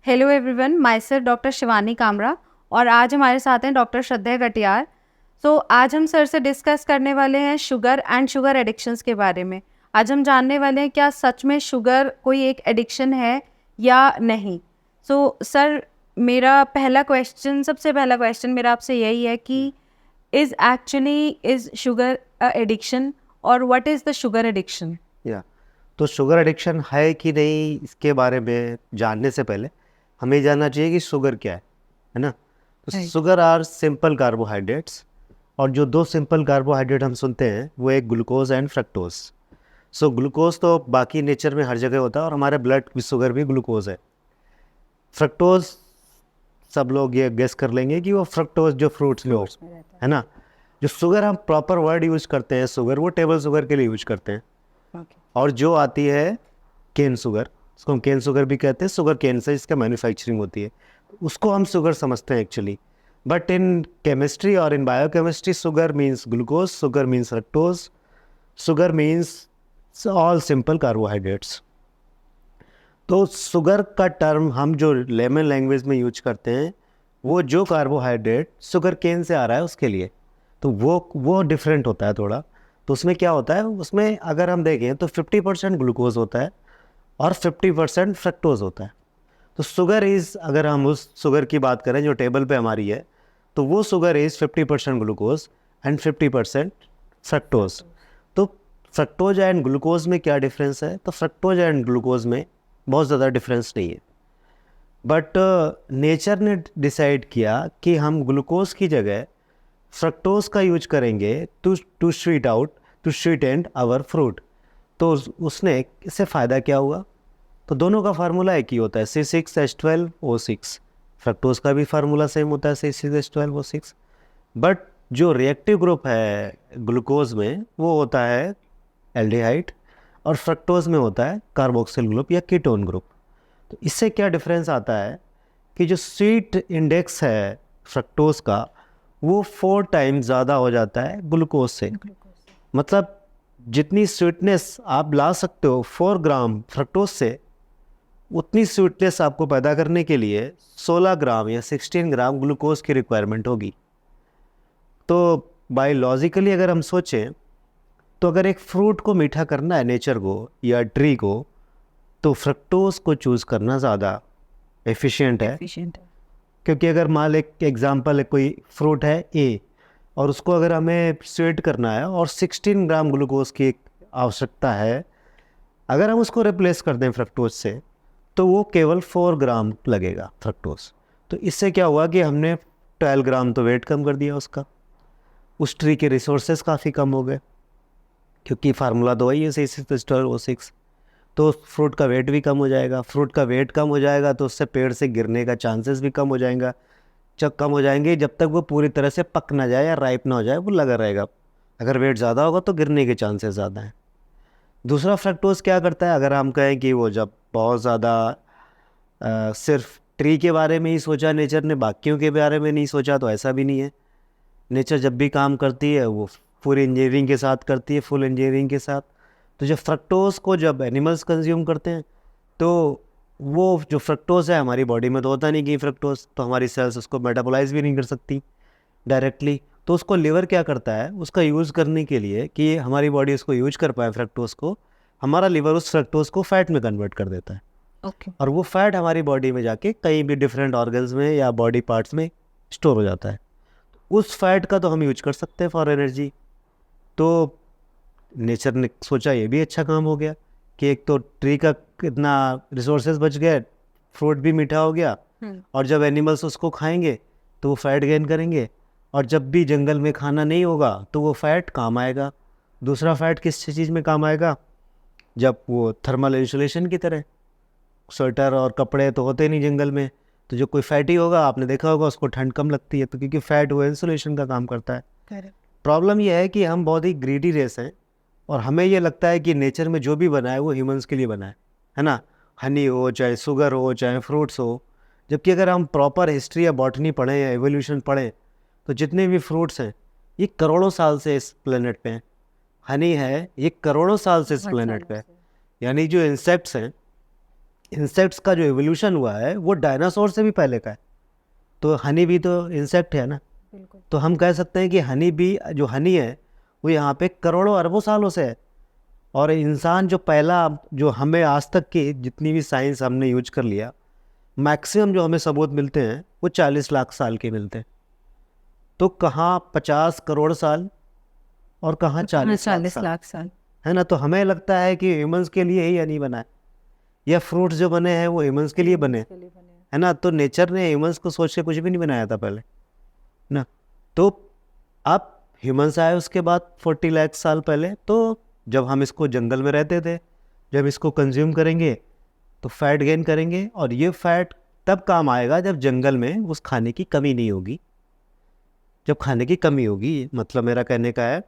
Hello everyone, my self doctor Shivani Kamra और आज हमारे साथ हैं डॉक्टर श्रद्धेय कटियार। तो आज हम सर से डिस्कस करने वाले हैं शुगर एंड शुगर एडिक्शंस के बारे में। आज हम जानने वाले हैं क्या सच में शुगर कोई एक एडिक्शन है या नहीं। सो सर, सबसे पहला क्वेश्चन मेरा आपसे यही है कि इज़ शुगर अ एडिक्शन और what is the sugar addiction? या तो शुगर एडिक्शन है कि नहीं, इसके बारे में जानने से पहले हमें जानना चाहिए कि शुगर क्या है ना। तो Right. Sugar are simple carbohydrates, और जो दो सिंपल कार्बोहाइड्रेट हम सुनते हैं वो एक glucose and fructose. So glucose तो बाकी नेचर में हर जगह होता है और हमारे ब्लड की शुगर भी ग्लूकोज है। फ्रक्टोज सब लोग ये गेस कर लेंगे कि वो फ्रक्टोज जो फ्रूट्स में हो, है ना। जो शुगर हम प्रॉपर वर्ड यूज करते हैं शुगर, वो टेबल शुगर के लिए यूज करते हैं। और जो आती है केन शुगर, उसको हम केन शुगर भी कहते हैं, शुगर केन से इसका मैन्युफैक्चरिंग होती है, उसको हम शुगर समझते हैं एक्चुअली। बट इन केमिस्ट्री और इन biochemistry sugar means glucose, sugar means fructose, sugar means all simple carbohydrates. तो शुगर का टर्म हम जो लेमन लैंग्वेज में यूज करते हैं वो जो कार्बोहाइड्रेट शुगर केन से आ रहा है उसके लिए, तो वो डिफरेंट होता है थोड़ा। तो उसमें क्या होता है, उसमें अगर हम देखें तो 50% ग्लूकोज होता है और 50% फ्रक्टोज होता है। तो शुगर इज़, अगर हम उस शुगर की बात करें जो टेबल पे हमारी है, तो वो sugar is 50% glucose and 50% fructose. तो फ्रक्टोज एंड ग्लूकोज में क्या डिफरेंस है? तो फ्रक्टोज एंड ग्लूकोज में बहुत ज़्यादा डिफरेंस नहीं है, बट नेचर ने डिसाइड किया कि हम ग्लूकोज की जगह फ्रक्टोज का यूज करेंगे to sweet and our fruit. तो उसने, इससे फ़ायदा क्या हुआ? तो दोनों का फार्मूला एक ही होता है, C6H12O6। फ्रक्टोज का भी फार्मूला सेम होता है, C6H12O6। बट जो रिएक्टिव ग्रुप है ग्लूकोज में वो होता है एल्डिहाइड, और फ्रक्टोज में होता है कार्बोक्सिल ग्रुप या कीटोन ग्रुप। तो इससे क्या डिफरेंस आता है कि जो स्वीट इंडेक्स है फ्रक्टोज का वो 4 टाइम्स ज़्यादा हो जाता है ग्लूकोज से। मतलब जितनी स्वीटनेस आप ला सकते हो 4 ग्राम फ्रक्टोज से, उतनी स्वीटनेस आपको पैदा करने के लिए 16 ग्राम या 16 ग्राम ग्लूकोज की रिक्वायरमेंट होगी। तो बायोलॉजिकली अगर हम सोचें तो अगर एक फ्रूट को मीठा करना है नेचर को या ट्री को, तो फ्रक्टोज को चूज़ करना ज़्यादा एफिशिएंट है। क्योंकि अगर मान एक एग्जांपल है, कोई फ्रूट है ए और उसको अगर हमें स्वीट करना है और 16 ग्राम ग्लूकोज की आवश्यकता है, अगर हम उसको रिप्लेस कर दें फ्रक्टोज से तो वो केवल 4 ग्राम लगेगा फ्रक्टोज। तो इससे क्या हुआ कि हमने 12 ग्राम तो वेट कम कर दिया उसका, उस ट्री के रिसोर्सेज काफ़ी कम हो गए, क्योंकि फार्मूला तो वही है C6H12O6। तो फ्रूट का वेट भी कम हो जाएगा, फ्रूट का वेट कम हो जाएगा तो उससे पेड़ से गिरने का चांसेस भी कम हो जाएगा, जब कम हो जाएंगे जब तक वो पूरी तरह से पक ना जाए या राइप ना हो जाए वो लगा रहेगा। अगर वेट ज़्यादा होगा तो गिरने के चांसेस ज़्यादा हैं। दूसरा फ्रक्टोज क्या करता है, अगर हम कहें कि वो जब बहुत ज़्यादा सिर्फ ट्री के बारे में ही सोचा नेचर ने, बाकियों के बारे में नहीं सोचा, तो ऐसा भी नहीं है। नेचर जब भी काम करती है वो पूरी इंजीनियरिंग के साथ करती है, फुल इंजीनियरिंग के साथ। तो जब फ्रक्टोज को जब एनिमल्स कंज्यूम करते हैं तो वो जो फ्रक्टोज है हमारी बॉडी में तो होता नहीं कि फ्रक्टोज, तो हमारी सेल्स उसको मेटाबोलाइज भी नहीं कर सकती डायरेक्टली। तो उसको लिवर क्या करता है, उसका यूज़ करने के लिए कि हमारी बॉडी उसको यूज कर पाए फ्रक्टोज को, हमारा लिवर उस फ्रक्टोज को फैट में कन्वर्ट कर देता है। और वो फैट हमारी बॉडी में जाके कहीं भी डिफरेंट ऑर्गन्स में या बॉडी पार्ट्स में स्टोर हो जाता है। उस फैट का तो हम यूज कर सकते हैं फॉर एनर्जी। तो नेचर ने सोचा ये भी अच्छा काम हो गया कि एक तो ट्री का कितना रिसोर्सेज बच गए, फ्रूट भी मीठा हो गया, और जब एनिमल्स उसको खाएंगे तो वो फैट गेन करेंगे, और जब भी जंगल में खाना नहीं होगा तो वो फैट काम आएगा। दूसरा फैट किस चीज़ में काम आएगा? जब वो थर्मल इंसुलेशन की तरह, स्वेटर और कपड़े तो होते नहीं जंगल में, तो जो कोई फैटी होगा आपने देखा होगा उसको ठंड कम लगती है, तो क्योंकि फैट वो इंसुलेशन का काम करता है। प्रॉब्लम यह है कि हम बहुत ही ग्रीडी रेस हैं और हमें ये लगता है कि नेचर में जो भी बना है वो ह्यूमंस के लिए बना है ना। हनी हो, चाहे शुगर हो, चाहे फ्रूट्स हो। जबकि अगर हम प्रॉपर हिस्ट्री या बॉटनी पढ़ें या एवोल्यूशन पढ़ें तो जितने भी फ्रूट्स हैं ये करोड़ों साल से इस प्लेनेट पे हैं। हनी है, ये करोड़ों साल से इस प्लेनेट पे है। यानी जो इंसेक्ट्स हैं इंसेक्ट्स का जो एवोल्यूशन हुआ है वो डायनासोर से भी पहले का है। तो हनी भी तो इंसेक्ट है ना, बिल्कुल। तो हम कह सकते हैं कि हनी भी जो हनी है वो यहाँ पे करोड़ों अरबों सालों से है। और इंसान जो पहला, जो हमें आज तक की जितनी भी साइंस हमने यूज कर लिया, मैक्सिमम जो हमें सबूत मिलते हैं वो 40 लाख साल के मिलते हैं। तो कहाँ 50 करोड़ साल और कहाँ 40 लाख 40 साल, लाख साल। है ना। तो हमें लगता है कि ह्यूमंस के लिए ही हनी बना है, या फ्रूट्स जो बने हैं वो ह्यूमंस के लिए बने हैं, है ना। तो नेचर ने ह्यूमंस को सोच के कुछ भी नहीं बनाया था पहले ना। तो अब ह्यूमंस आए उसके बाद 40 लाख साल पहले। तो जब हम इसको जंगल में रहते थे, जब इसको कंज्यूम करेंगे तो फैट गेन करेंगे, और ये फैट तब काम आएगा जब जंगल में उस खाने की कमी नहीं होगी। जब खाने की कमी होगी, मतलब मेरा कहने का है,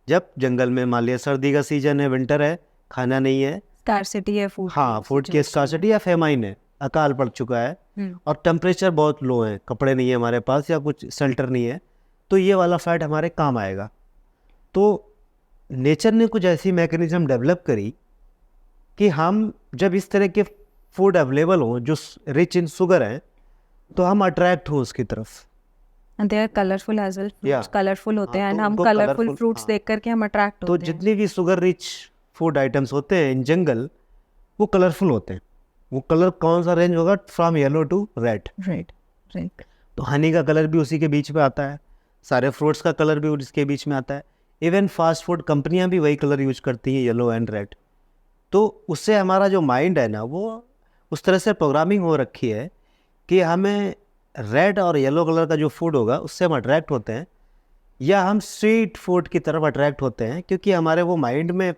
जब जंगल में मान लिया सर्दी का सीजन है, विंटर है, खाना नहीं है, स्कार्सिटी है फूड हाँ फूड की स्कार्सिटी या फेमाइन है, अकाल पड़ चुका है, और टेम्परेचर बहुत लो है, कपड़े नहीं है हमारे पास या कुछ शेल्टर नहीं है, तो ये वाला फैट हमारे काम आएगा। तो नेचर ने कुछ ऐसी मैकेनिज्म डेवलप करी कि हम जब इस तरह के फूड अवेलेबल हों जो रिच इन शुगर हैं, तो हम अट्रैक्ट हों उसकी तरफ। And they are colourful as well, fruits colourful होते हैं, हाँ, एंड तो हम उनको कलरफुल colourful, फ्रूट्स हाँ। देख करके हम अट्रैक्ट तो होते हैं। जितनी भी शुगर रिच फूड आइटम्स होते हैं इन जंगल, वो कलरफुल होते हैं। वो कलर कौन सा रेंज होगा? From yellow to red. Right right. तो हनी का कलर भी उसी के बीच में आता है, सारे फ्रूट्स का कलर भी उसके बीच में आता है। इवन फास्ट फूड कंपनियां भी वही कलर यूज करती हैं, येलो एंड रेड। तो उससे हमारा जो माइंड है ना, वो उस तरह से प्रोग्रामिंग हो रखी है कि हमें रेड और येलो कलर का जो फूड होगा उससे हम अट्रैक्ट होते हैं, या हम स्वीट फूड की तरफ अट्रैक्ट होते हैं, क्योंकि हमारे वो माइंड में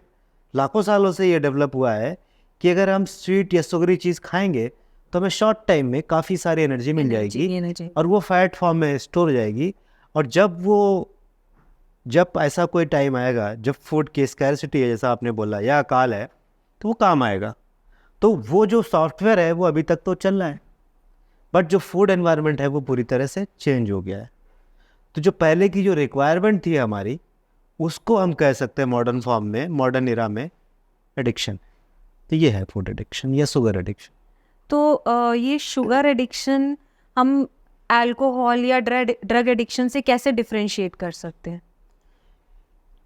लाखों सालों से ये डेवलप हुआ है कि अगर हम स्वीट या शुगरी चीज़ खाएंगे तो हमें शॉर्ट टाइम में काफ़ी सारी एनर्जी मिल जाएगी, और वो फैट फॉर्म में स्टोर हो जाएगी। और जब ऐसा कोई टाइम आएगा जब फूड की स्कैरसिटी है, जैसा आपने बोला, या अकाल है, तो वो काम आएगा। तो वो जो सॉफ्टवेयर है वो अभी तक तो चल रहा है, बट जो फूड एनवायरनमेंट है वो पूरी तरह से चेंज हो गया है। तो जो पहले की जो रिक्वायरमेंट थी हमारी, उसको हम कह सकते हैं मॉडर्न फॉर्म में, मॉडर्न इरा में, एडिक्शन। तो ये है फूड एडिक्शन या शुगर एडिक्शन। तो ये शुगर एडिक्शन हम अल्कोहल या ड्रग एडिक्शन से कैसे डिफरेंशिएट कर सकते हैं?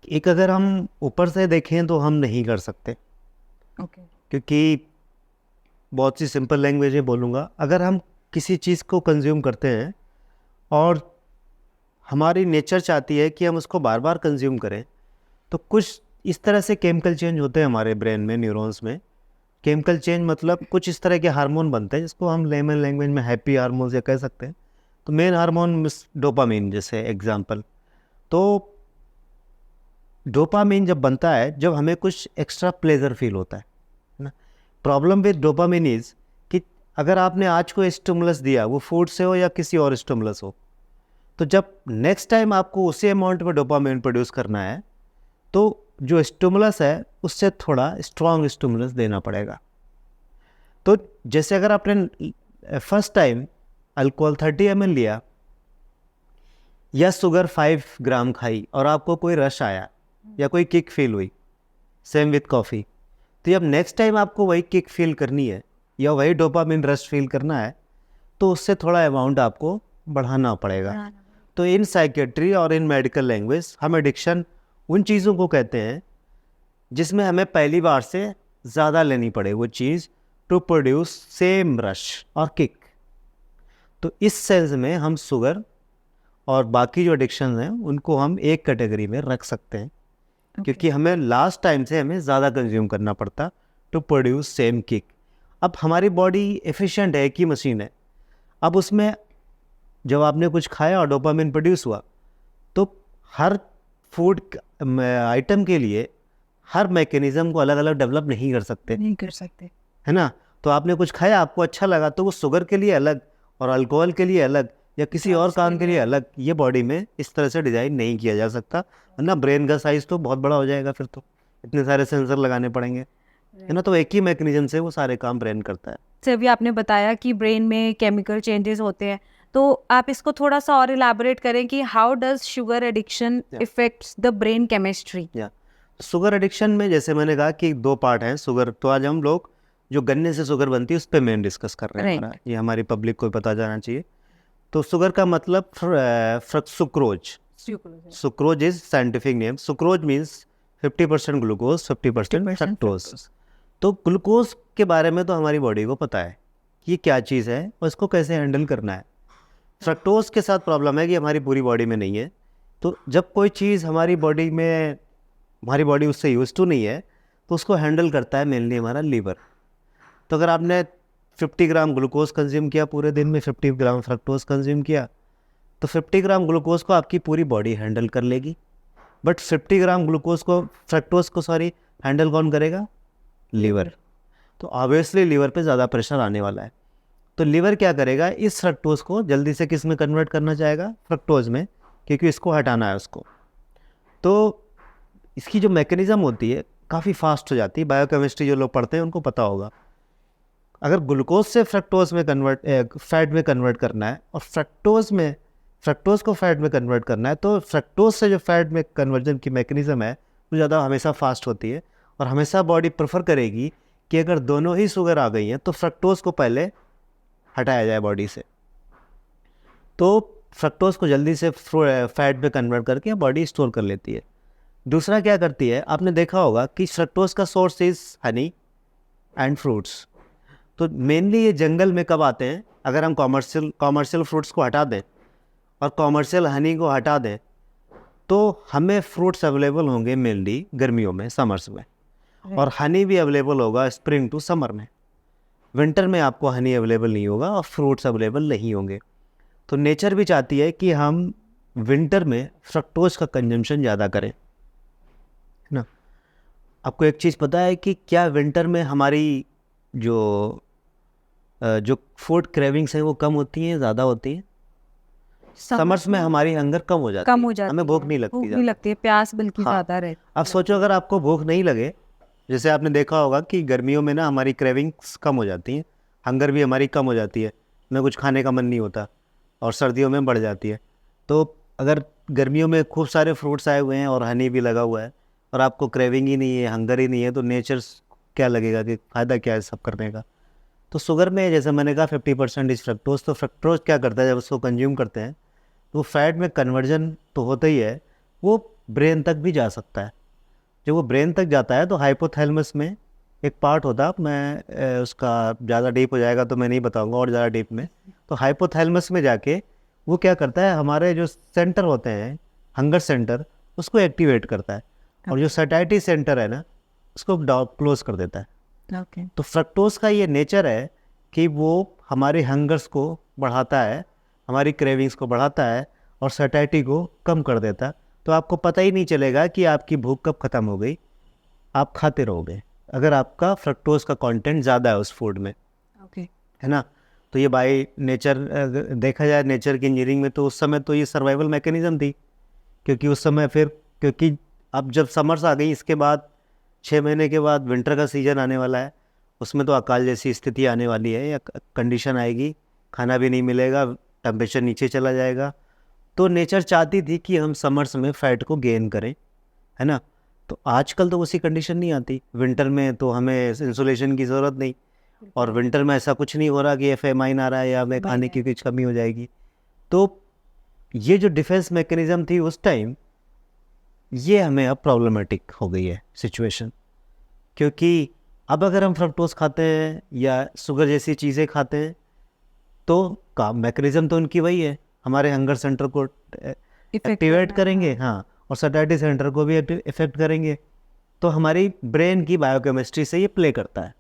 एक अगर हम ऊपर से देखें तो हम नहीं कर सकते, ओके। क्योंकि बहुत सी सिंपल लैंग्वेज में बोलूँगा, अगर हम किसी चीज़ को कंज्यूम करते हैं और हमारी नेचर चाहती है कि हम उसको बार बार कंज्यूम करें, तो कुछ इस तरह से केमिकल चेंज होते हैं हमारे ब्रेन में, न्यूरॉन्स में। केमिकल चेंज मतलब कुछ इस तरह के हार्मोन बनते हैं जिसको हम लेमन लैंग्वेज में हैप्पी हार्मोन्स या कह सकते हैं। तो मेन हार्मोन डोपामीन जैसे एग्जांपल। तो डोपामीन जब बनता है जब हमें कुछ एक्स्ट्रा प्लेजर फील होता है ना। प्रॉब्लम विद डोपामीन इज कि अगर आपने आज को स्टिमुलस दिया, वो फूड से हो या किसी और स्टिमुलस हो, तो जब नेक्स्ट टाइम आपको उसी अमाउंट में डोपामीन प्रोड्यूस करना है, तो जो स्टिमुलस है उससे थोड़ा स्ट्रॉन्ग स्टिमुलस देना पड़ेगा। तो जैसे अगर आपने फर्स्ट टाइम अल्कोहल 30 ml लिया या शुगर 5 ग्राम खाई और आपको कोई रश आया या कोई किक फील हुई, सेम विथ कॉफ़ी, तो जब नेक्स्ट टाइम आपको वही किक फील करनी है या वही डोपामिन रश फील करना है, तो उससे थोड़ा अमाउंट आपको बढ़ाना पड़ेगा। तो इन साइकेट्री और इन मेडिकल लैंग्वेज हम एडिक्शन उन चीज़ों को कहते हैं जिसमें हमें पहली बार से ज़्यादा लेनी पड़े वो चीज़ टू प्रोड्यूस सेम रश और किक। तो इस सेंस में हम शुगर और बाकी जो एडिक्शन हैं उनको हम एक कैटेगरी में रख सकते हैं, क्योंकि हमें लास्ट टाइम से हमें ज़्यादा कंज्यूम करना पड़ता टू प्रोड्यूस सेम किक। अब हमारी बॉडी एफिशिएंट है कि मशीन है। अब उसमें जब आपने कुछ खाया और डोपामिन प्रोड्यूस हुआ, तो हर फूड आइटम के लिए हर मैकेनिज्म को अलग अलग डेवलप नहीं कर सकते, है ना। तो आपने कुछ खाया, आपको अच्छा लगा, तो वो शुगर के लिए अलग और अल्कोहल के लिए अलग या किसी और काम के लिए अलग ये बॉडी में इस तरह से डिज़ाइन नहीं किया जा सकता, वरना ब्रेन का साइज़ तो बहुत बड़ा हो जाएगा, फिर तो इतने सारे सेंसर लगाने पड़ेंगे, है ना। तो एक ही मैकेनिज्म से वो सारे काम ब्रेन करता है। जैसे अभी आपने बताया कि ब्रेन में केमिकल चेंजेस होते हैं, तो आप इसको थोड़ा सा और इलैबोरेट करें कि how does sugar addiction effects the brain chemistry? Sugar addiction में जैसे मैंने कहा कि 2 पार्ट हैं शुगर। तो आज हम लोग जो गन्ने से शुगर बनती है उस पर मेन डिस्कस कर रहे हैं Right. हमारा, ये हमारी पब्लिक को पता जाना चाहिए। तो शुगर का मतलब sucrose, sucrose is scientific name. Sucrose means 50% glucose 50% 50% fructose. तो ग्लूकोज के बारे में तो हमारी बॉडी को पता है कि ये क्या चीज़ है और इसको कैसे हैंडल करना है। फ्रक्टोज के साथ प्रॉब्लम है कि हमारी पूरी बॉडी में नहीं है। तो जब कोई चीज़ हमारी बॉडी में, हमारी बॉडी उससे यूज टू नहीं है, तो उसको हैंडल करता है मेनली हमारा लीवर। तो अगर आपने 50 ग्राम ग्लूकोज कंज्यूम किया पूरे दिन में, 50 ग्राम फ्रक्टोज कंज्यूम किया, तो 50 ग्राम ग्लूकोज को आपकी पूरी बॉडी हैंडल कर लेगी। बट 50 ग्राम ग्लूकोज को, फ्रक्टोज को सॉरी, हैंडल कौन करेगा? लीवर। तो ऑब्वियसली लीवर पे ज़्यादा प्रेशर आने वाला है। तो लीवर क्या करेगा, इस फ्रक्टोज को जल्दी से किस में कन्वर्ट करना चाहेगा? फ्रक्टोज में, क्योंकि इसको हटाना है उसको। तो इसकी जो मैकेनिज़्म होती है काफ़ी फास्ट हो जाती है। बायोकेमिस्ट्री जो लोग पढ़ते हैं उनको पता होगा। अगर ग्लूकोज से फ्रक्टोज में फैट में कन्वर्ट करना है और फ्रक्टोज को फैट में कन्वर्ट करना है, तो फ्रक्टोज से जो फैट में कन्वर्जन की मैकेनिज़्म है वो ज़्यादा हमेशा फास्ट होती है। और हमेशा बॉडी प्रेफर करेगी कि अगर दोनों ही शुगर आ गई हैं तो फ्रक्टोज को पहले हटाया जाए बॉडी से। तो फ्रक्टोज को जल्दी से फैट में कन्वर्ट करके बॉडी स्टोर कर लेती है। दूसरा क्या करती है, आपने देखा होगा कि फ्रक्टोज का source is honey and fruits. तो मेनली ये जंगल में कब आते हैं? अगर हम कॉमर्शियल फ्रूट्स को हटा दें और कॉमर्शियल हनी को हटा दें, तो हमें फ्रूट्स अवेलेबल होंगे मेनली गर्मियों में, समर्स में। और हनी भी अवेलेबल होगा स्प्रिंग टू समर में। विंटर में आपको हनी अवेलेबल नहीं होगा और फ्रूट्स अवेलेबल नहीं होंगे। तो नेचर भी चाहती है कि हम विंटर में फ्रक्टोज का कंजम्पशन ज़्यादा करें, है ना। आपको एक चीज़ पता है कि क्या विंटर में हमारी जो फूड क्रेविंग्स हैं वो कम होती हैं, ज़्यादा होती हैं? समर्स में हमारी हंगर कम हो जाती है, हमें भूख नहीं लगती, भूख नहीं लगती है, प्यास बल्कि हाँ। ज़्यादा रहती अब सोचो अगर आपको भूख नहीं लगे, जैसे आपने देखा होगा कि गर्मियों में ना हमारी क्रेविंग्स कम हो जाती हैं, हंगर भी हमारी कम हो जाती है, हमें कुछ खाने का मन नहीं होता, और सर्दियों में बढ़ जाती है। तो अगर गर्मियों में खूब सारे फ्रूट्स आए हुए हैं और हनी भी लगा हुआ है और आपको क्रेविंग ही नहीं है, हंगर ही नहीं है, तो नेचर क्या लगेगा कि फ़ायदा क्या है सब करने का। तो शुगर में जैसे मैंने कहा 50% इज फ्रक्टोज। तो फ्रक्टोज क्या करता है, जब उसको कंज्यूम करते हैं तो फैट में कन्वर्जन तो होता ही है, वो ब्रेन तक भी जा सकता है। जब वो ब्रेन तक जाता है तो हाइपोथैलेमस में एक पार्ट होता है, मैं उसका ज़्यादा डीप हो जाएगा तो मैं नहीं बताऊंगा और ज़्यादा डीप में। तो हाइपोथैलेमस में जाके वो क्या करता है, हमारे जो सेंटर होते हैं हंगर सेंटर, उसको एक्टिवेट करता है, और जो सैटिस्फैक्टरी सेंटर है ना, उसको क्लोज कर देता है। ओके। तो फ्रक्टोज का ये नेचर है कि वो हमारे हंगर्स को बढ़ाता है, हमारी क्रेविंग्स को बढ़ाता है और सैटिस्फैक्टरी को कम कर देता है। तो आपको पता ही नहीं चलेगा कि आपकी भूख कब ख़त्म हो गई, आप खाते रहोगे अगर आपका फ्रक्टोज का कंटेंट ज़्यादा है उस फूड में, ओके। है ना। तो ये बाय नेचर देखा जाए, नेचर की इंजीनियरिंग में, तो उस समय तो ये सर्वाइवल मैकेनिज़्म थी, क्योंकि उस समय फिर, क्योंकि अब जब समर्स आ गई, इसके बाद 6 महीने के बाद विंटर का सीज़न आने वाला है, उसमें तो अकाल जैसी स्थिति आने वाली है या कंडीशन आएगी, खाना भी नहीं मिलेगा, टेम्परेचर नीचे चला जाएगा। तो नेचर चाहती थी कि हम समर्स में फ़ैट को गेन करें, है ना। तो आजकल तो उसी कंडीशन नहीं आती। विंटर में तो हमें इंसुलेशन की ज़रूरत नहीं, और विंटर में ऐसा कुछ नहीं हो रहा कि एफएमाइन आ रहा है या हमें खाने की कुछ कमी हो जाएगी। तो ये जो डिफेंस मैकेनिज़्म थी उस टाइम, ये हमें अब प्रॉब्लमेटिक हो गई है सिचुएशन, क्योंकि अब अगर हम फ्रक्टोज खाते हैं या शुगर जैसी चीज़ें खाते हैं, तो काम मैकेनिज़्म तो उनकी वही है, हमारे हंगर सेंटर को एक्टिवेट करेंगे, हाँ, और सैटिस्फैक्टरी सेंटर को भी इफेक्ट करेंगे। तो हमारी ब्रेन की बायोकेमिस्ट्री से ये प्ले करता है।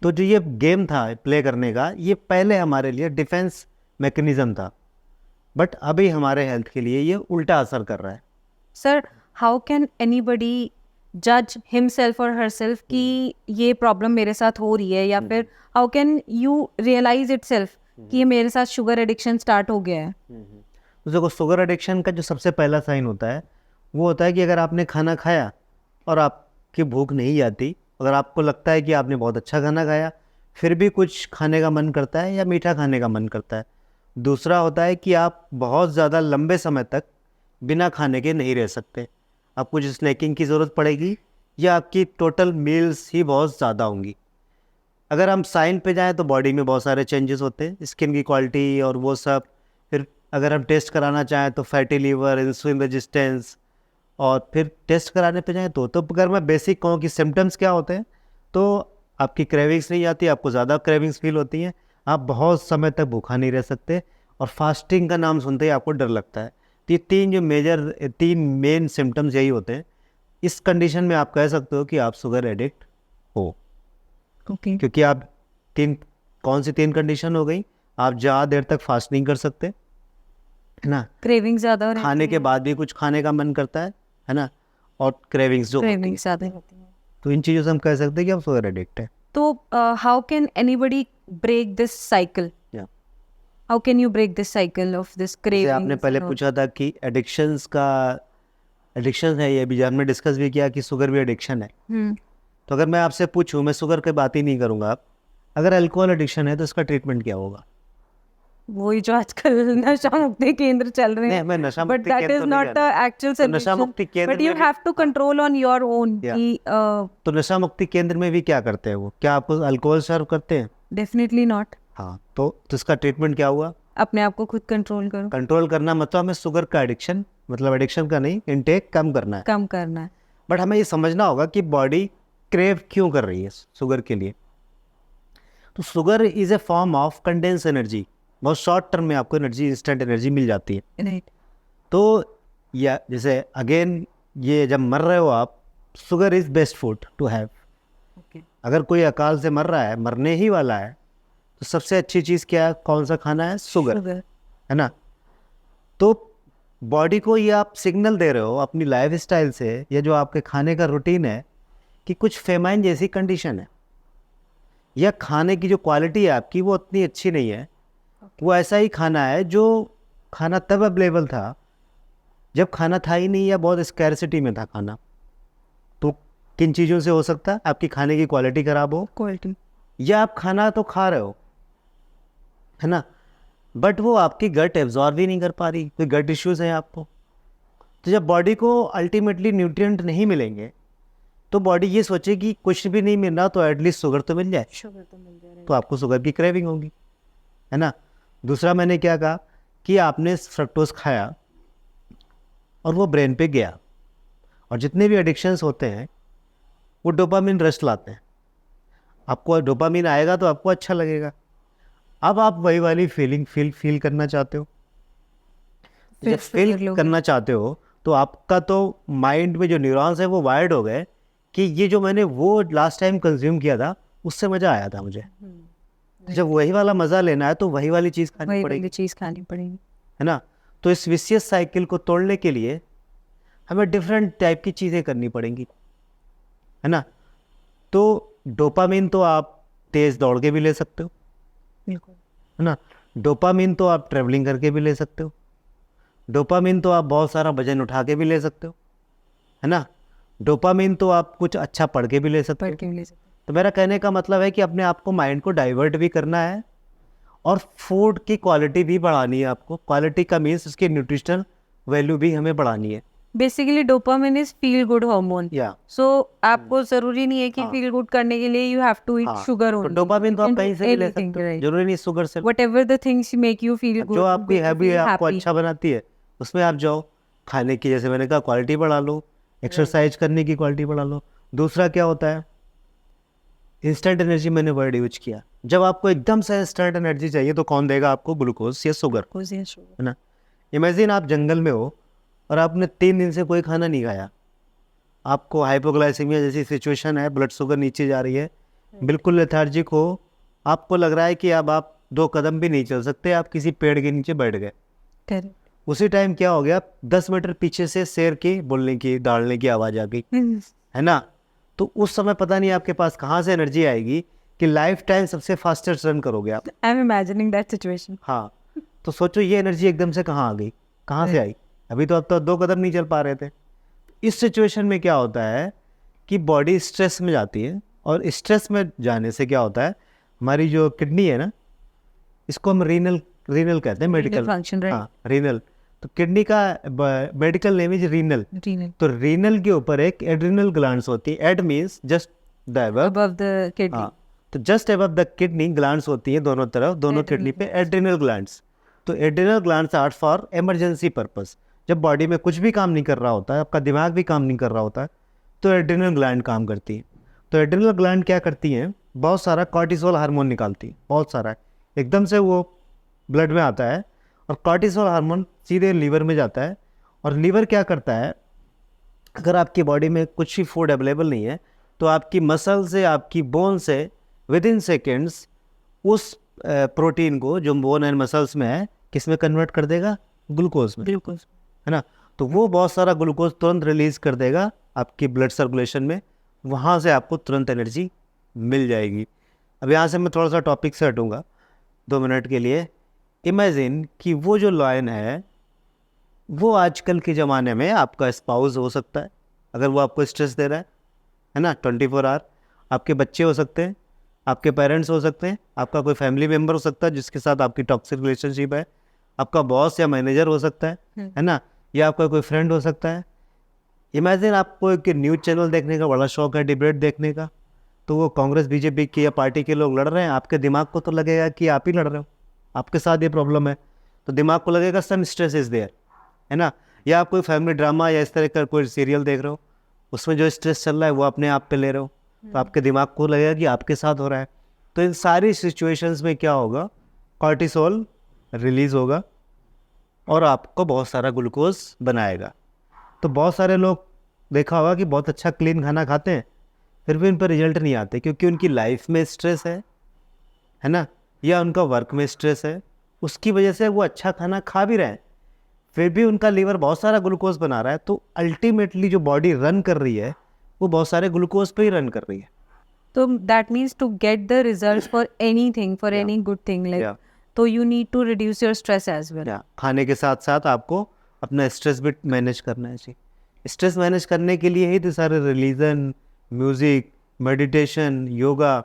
तो जो ये गेम था प्ले करने का, ये पहले हमारे लिए डिफेंस मैकेनिज़्म था, बट अभी हमारे हेल्थ के लिए ये उल्टा असर कर रहा है। सर, हाउ कैन एनीबडी जज हिमसेल्फ और हरसेल्फ कि ये प्रॉब्लम मेरे साथ हो रही है, या फिर how can you realise itself कि ये मेरे साथ शुगर एडिक्शन स्टार्ट हो गया है? तो देखो, शुगर एडिक्शन का जो सबसे पहला साइन होता है वो होता है कि अगर आपने खाना खाया और आपकी भूख नहीं जाती, अगर आपको लगता है कि आपने बहुत अच्छा खाना खाया फिर भी कुछ खाने का मन करता है या मीठा खाने का मन करता है। दूसरा होता है कि आप बहुत ज़्यादा लंबे समय तक बिना खाने के नहीं रह सकते, आपको कुछ स्नैकिंग की ज़रूरत पड़ेगी, या आपकी टोटल मील्स ही बहुत ज़्यादा होंगी। अगर हम साइन पे जाएं तो बॉडी में बहुत सारे चेंजेस होते हैं, स्किन की क्वालिटी और वो सब। फिर अगर हम टेस्ट कराना चाहें तो फैटी लीवर, इंसुलिन रेजिस्टेंस। और फिर टेस्ट कराने पे जाएं तो अगर मैं बेसिक कहूँ कि सिम्टम्स क्या होते हैं, तो आपकी क्रेविंग्स नहीं आती, आपको ज़्यादा क्रेविंग्स फील होती हैं, आप बहुत समय तक भूखा नहीं रह सकते, और फास्टिंग का नाम सुनते ही आपको डर लगता है। तो ये तीन मेन सिम्टम्स यही होते हैं। इस कंडीशन में आप कह सकते हो कि आप शुगर एडिक्ट हो। ओके। क्योंकि आप कौन सी तीन कंडीशन हो गई? आप ज़्यादा देर तक फास्ट नहीं कर सकते, है ना, क्रेविंग ज्यादा रहती खाने के है, बाद भी कुछ खाने का मन करता है ना, और क्रेविंग्स जो होती क्रेविंग है। ज्यादा रहती है। तो इन चीज़ों से हम कह सकते हैं कि आप शुगर एडिक्ट है। तो how can anybody break this cycle? या how can you break this cycle of this जैसे क्रेविंग? आपने पहले पूछा था कि एडिक्शन है, ये भी हमने डिस्कस भी किया कि शुगर भी एडिक्शन है। तो अगर मैं आपसे पूछूं, मैं शुगर की बात ही नहीं करूंगा, अगर अल्कोहल एडिक्शन है तो इसका ट्रीटमेंट क्या होगा? वही जो आजकल नशा मुक्ति केंद्र चल रहे नहीं, हैं, मैं नशा बट मुक्ति दैट केंद्र इज तो नहीं नॉट जा द रहा। एक्चुअल तो नशा सॉल्यूशन, मुक्ति केंद्र बट यू में भी have to control on your own या कि तो नशा मुक्ति केंद्र में भी क्या करते हैं वो? क्या आपको अल्कोहल सर्व करते हैं? Definitely not. हाँ, तो इसका ट्रीटमेंट क्या हुआ? अपने आप को खुद कंट्रोल करो, कंट्रोल करना मतलब हमें शुगर का एडिक्शन, मतलब एडिक्शन का नहीं, इनटेक कम करना है। कम करना है। बट हमें ये समझना होगा कि बॉडी क्रेव क्यों कर रही है शुगर के लिए। तो sugar is a form of condense energy. बहुत शॉर्ट टर्म में आपको एनर्जी, इंस्टेंट एनर्जी मिल जाती है। राइट। तो या जैसे अगेन, ये जब मर रहे हो आप, sugar is best food to have. Okay. अगर कोई अकाल से मर रहा है, मरने ही वाला है, तो सबसे अच्छी चीज़ क्या है? कौन सा खाना है? शुगर, है ना। तो बॉडी को ये आप सिग्नल दे रहे हो अपनी लाइफ स्टाइल से, या जो आपके खाने का रूटीन है, कि कुछ फेमाइन जैसी कंडीशन है, या खाने की जो क्वालिटी है आपकी वो उतनी अच्छी नहीं है। वो ऐसा ही खाना है जो खाना तब अवेलेबल था जब खाना था ही नहीं, या बहुत स्कैरसिटी में था खाना। तो किन चीज़ों से हो सकता है? आपकी खाने की क्वालिटी ख़राब हो, क्वालिटी, या आप खाना तो खा रहे हो, है ना, बट वो आपकी गट एब्जॉर्व ही नहीं कर पा रही, कोई गट इश्यूज़ हैं आपको। तो जब बॉडी को अल्टीमेटली न्यूट्रिएंट नहीं मिलेंगे, तो बॉडी ये सोचेगी कुछ भी नहीं मिल रहा तो एटलीस्ट शुगर तो मिल जाए, शुगर तो मिल जाए। तो आपको शुगर की क्रेविंग होगी, है ना। दूसरा मैंने क्या कहा कि आपने फ्रक्टोज खाया और वो ब्रेन पे गया, और जितने भी एडिक्शंस होते हैं वो डोपामिन रश लाते हैं। आपको डोपामिन आएगा तो आपको अच्छा लगेगा। अब आप वही वाली फीलिंग फील करना चाहते हो। फिर जब फील करना चाहते हो तो आपका तो माइंड में जो न्यूरॉन्स है वो वायर्ड हो गए कि ये जो मैंने वो लास्ट टाइम कंज्यूम किया था उससे मज़ा आया था मुझे, जब वही वाला मज़ा लेना है तो वही वाली चीज़ खानी वही पड़ेगी, वाली चीज़ खानी पड़ेगी, है ना। तो इस विशियस साइकिल को तोड़ने के लिए हमें डिफरेंट टाइप की चीज़ें करनी पड़ेंगी, है ना। तो डोपामिन तो आप तेज़ दौड़ के भी ले सकते हो, बिल्कुल, है ना। डोपामिन तो आप ट्रैवलिंग करके भी ले सकते हो। डोपामिन तो आप बहुत सारा वजन उठा के भी ले सकते हो, है ना। डोपामिन तो आप कुछ अच्छा पढ़ के भी ले सकते पढ़ हो। के भी ले सकते हैं। तो मेरा कहने का मतलब है कि अपने आप को, माइंड को डाइवर्ट भी करना है, और फूड की क्वालिटी भी बढ़ानी है आपको। क्वालिटी का मीन्स उसकी न्यूट्रिशनल वैल्यू भी हमें बढ़ानी है। Basically dopamine is feel good hormone, या सो आपको जरूरी नहीं है कि हाँ। फील गुड करने के लिए यू हैव टू ईट हाँ, शुगर तो ओनली। डोपामिन तो आप कहीं से भी ले सकते हो, जरूरी नहीं शुगर से। Whatever the things make you feel good, जो आपकी हैबिट आपको अच्छा बनाती है उसमें आप जाओ। खाने की, जैसे मैंने कहा, क्वालिटी बढ़ा लो, एक्सरसाइज करने की क्वालिटी बढ़ा लो। दूसरा क्या होता है? इंस्टेंट एनर्जी, मैंने वर्ड यूज किया। जब आपको एकदम से इंस्टेंट एनर्जी चाहिए तो कौन देगा आपको? ग्लूकोज या शुगर, है ना। इमेजिन आप जंगल में हो और आपने 3 दिन से कोई खाना नहीं खाया, आपको हाइपोग्लाइसीमिया जैसी सिचुएशन है, ब्लड शुगर नीचे जा रही है, बिल्कुल लेथार्जिक हो, आपको लग रहा है कि अब आप 2 कदम भी नहीं चल सकते, आप किसी पेड़ के नीचे बैठ गए। करेक्ट। उसी टाइम क्या हो गया? 10 मीटर पीछे से शेर की बोलने की, दौड़ने की आवाज़ आ गई, है ना। तो उस समय पता नहीं आपके पास कहाँ से एनर्जी आएगी कि लाइफ टाइम सबसे फास्टेस्ट रन करोगे आप। I am imagining that situation. हाँ, तो सोचो ये एनर्जी एकदम से कहाँ आ गई, कहाँ से आई? अभी तो अब तो 2 कदम नहीं चल पा रहे थे। इस सिचुएशन में क्या होता है कि बॉडी स्ट्रेस में जाती है, और स्ट्रेस में जाने से क्या होता है, हमारी जो किडनी है ना, इसको हम रीनल कहते हैं, मेडिकल फंक्शन, राइट। हाँ, रीनल। तो किडनी का मेडिकल नेम इज रीनल। तो रीनल के ऊपर एक एड्रिनल ग्लैंड्स होती है। Ad means just the above the kidney. हाँ, तो just above the kidney glands होती हैं दोनों तरफ, दोनों किडनी पे एड्रिनल ग्लैंड्स। तो adrenal glands are for emergency purpose. जब बॉडी में कुछ भी काम नहीं कर रहा होता है, आपका दिमाग भी काम नहीं कर रहा होता है, तो एड्रिनल ग्लैंड काम करती है। तो एड्रिनल ग्लैंड क्या करती हैं, बहुत सारा कॉर्टिसोल हार्मोन निकालती है, बहुत सारा एकदम से वो ब्लड में आता है, और कॉर्टिसोल हार्मोन सीधे लीवर में जाता है। और लीवर क्या करता है, अगर आपकी बॉडी में कुछ भी फूड अवेलेबल नहीं है, तो आपकी मसल से, आपकी बोन से विद इन सेकेंड्स उस प्रोटीन को जो बोन एंड मसल्स में है, किस में कन्वर्ट कर देगा, ग्लूकोज में, ग्लूकोज। है ना। तो वो बहुत सारा ग्लूकोज तुरंत रिलीज कर देगा आपकी ब्लड सर्कुलेशन में, वहाँ से आपको तुरंत एनर्जी मिल जाएगी। अब यहाँ से मैं थोड़ा सा टॉपिक से हटूँगा 2 मिनट के लिए। इमेजिन कि वो जो लायन है, वो आजकल के ज़माने में आपका स्पाउस हो सकता है, अगर वो आपको स्ट्रेस दे रहा है ना, 24 आवर। आपके बच्चे हो सकते हैं, आपके पेरेंट्स हो सकते हैं, आपका कोई फैमिली मेम्बर हो सकता है जिसके साथ आपकी टॉक्सिक रिलेशनशिप है, आपका बॉस या मैनेजर हो सकता है ना, या आपका कोई फ्रेंड हो सकता है। इमेजिन आपको एक न्यूज़ चैनल देखने का बड़ा शौक है, डिबेट देखने का, तो वो कांग्रेस बीजेपी की या पार्टी के लोग लड़ रहे हैं, आपके दिमाग को तो लगेगा कि आप ही लड़ रहे हो, आपके साथ ये प्रॉब्लम है, तो दिमाग को लगेगा सम स्ट्रेस इज देयर, है ना। या आप कोई फैमिली ड्रामा या इस तरह का कोई सीरियल देख रहे हो, उसमें जो स्ट्रेस चल रहा है वो अपने आप पे ले रहे हो, तो आपके दिमाग को लगेगा कि आपके साथ हो रहा है। तो इन सारी सिचुएशंस में क्या होगा, कॉर्टिसोल रिलीज होगा और आपको बहुत सारा ग्लूकोज बनाएगा। तो बहुत सारे लोग देखा होगा कि बहुत अच्छा क्लीन खाना खाते हैं, फिर भी उन पर रिजल्ट नहीं आते, क्योंकि उनकी लाइफ में स्ट्रेस है ना, या उनका वर्क में स्ट्रेस है, उसकी वजह से वो अच्छा खाना खा भी रहे हैं, फिर भी उनका लीवर बहुत सारा ग्लूकोज बना रहा है। तो अल्टीमेटली जो बॉडी रन कर रही है, वो बहुत सारे ग्लूकोज पे ही रन कर रही है। तो that means to get the results for anything, for any good thing, like, तो you need to reduce your stress as well. खाने के साथ साथ आपको अपना स्ट्रेस भी मैनेज करना है जी। स्ट्रेस मैनेज करने के लिए ही तो सारे religion, music, meditation, yoga,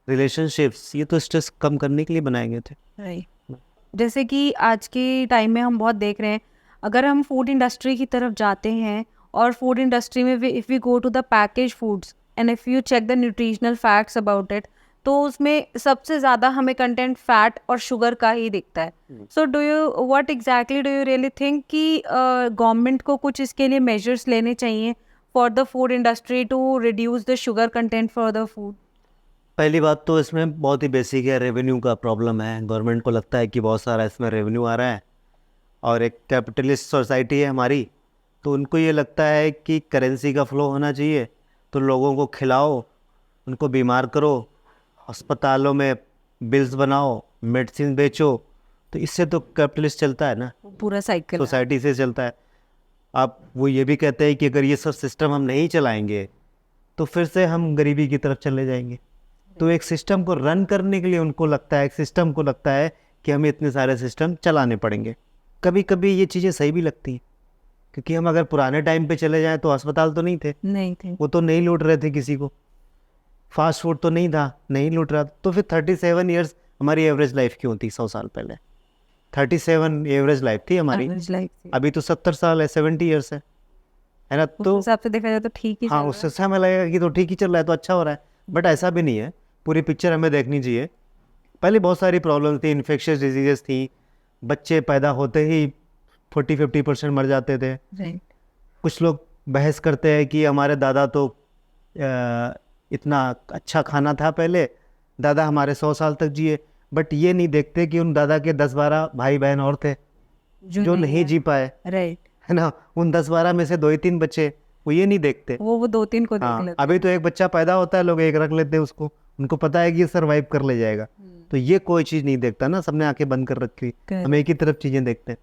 relationships, ये तो स्ट्रेस कम करने के लिए बनाए गए थे। राइट। जैसे कि आज के टाइम में हम बहुत देख रहे हैं, अगर हम फूड इंडस्ट्री की तरफ जाते हैं, और फूड इंडस्ट्री में if we go to the package foods and if you check the nutritional facts about it, तो उसमें सबसे ज़्यादा हमें कंटेंट फैट और शुगर का ही दिखता है। So do you what exactly do you really think कि गवर्नमेंट को कुछ इसके लिए मेजर्स लेने चाहिए for the food industry to reduce the sugar content for the food? पहली बात तो इसमें बहुत ही बेसिक है, रेवेन्यू का प्रॉब्लम है। गवर्नमेंट को लगता है कि बहुत सारा इसमें रेवेन्यू आ रहा है, और एक कैपिटलिस्ट सोसाइटी है हमारी, तो उनको ये लगता है कि करेंसी का फ्लो होना चाहिए, तो लोगों को खिलाओ, उनको बीमार करो, अस्पतालों में बिल्स बनाओ, मेडिसिन बेचो, तो इससे तो कैपिटलिस्ट चलता है ना, पूरा साइकिल सोसाइटी से चलता है। आप वो ये भी कहते हैं कि अगर ये सब सिस्टम हम नहीं चलाएंगे तो फिर से हम गरीबी की तरफ चले जाएंगे। तो एक सिस्टम को रन करने के लिए उनको लगता है, एक सिस्टम को लगता है कि हमें इतने सारे सिस्टम चलाने पड़ेंगे। कभी कभी ये चीज़ें सही भी लगती हैं, क्योंकि हम अगर पुराने टाइम पे चले जाएं तो अस्पताल तो नहीं थे, वो तो नहीं लूट रहे थे किसी को, फास्ट फूड तो नहीं था, नहीं लूट रहा, तो फिर 37 ईयर्स हमारी एवरेज लाइफ क्यों थी? 100 साल पहले 37 एवरेज लाइफ थी हमारी, अभी तो 70 साल है, 70 ईयर्स है ना। तो हिसाब से देखा जाए तो ठीक ही, हाँ, उससे हमें लगेगा कि तो ठीक ही चल रहा है, तो अच्छा हो रहा है, बट ऐसा भी नहीं है। पूरी पिक्चर हमें देखनी चाहिए। पहले बहुत सारी प्रॉब्लम थी, इन्फेक्शियस डिजीजेस थी, बच्चे पैदा होते ही 40-50% मर जाते थे। कुछ लोग बहस करते हैं कि हमारे दादा तो इतना अच्छा खाना था पहले, दादा हमारे 100 साल तक जिए, बट ये नहीं देखते कि उन दादा के 10-12 भाई बहन और थे जो नहीं जी पाए, राइट, है ना। उन 10-12 में से 2-3 बच्चे, वो ये नहीं देखते, वो 2-3 को देख लेते। अभी तो एक बच्चा पैदा होता है, लोग एक रख लेते हैं उसको, उनको पता है कि ये सर्वाइव कर ले जाएगा। तो ये कोई चीज़ नहीं देखता ना, सबने आंखें बंद कर रखी, हम एक ही तरफ चीज़ें देखते हैं।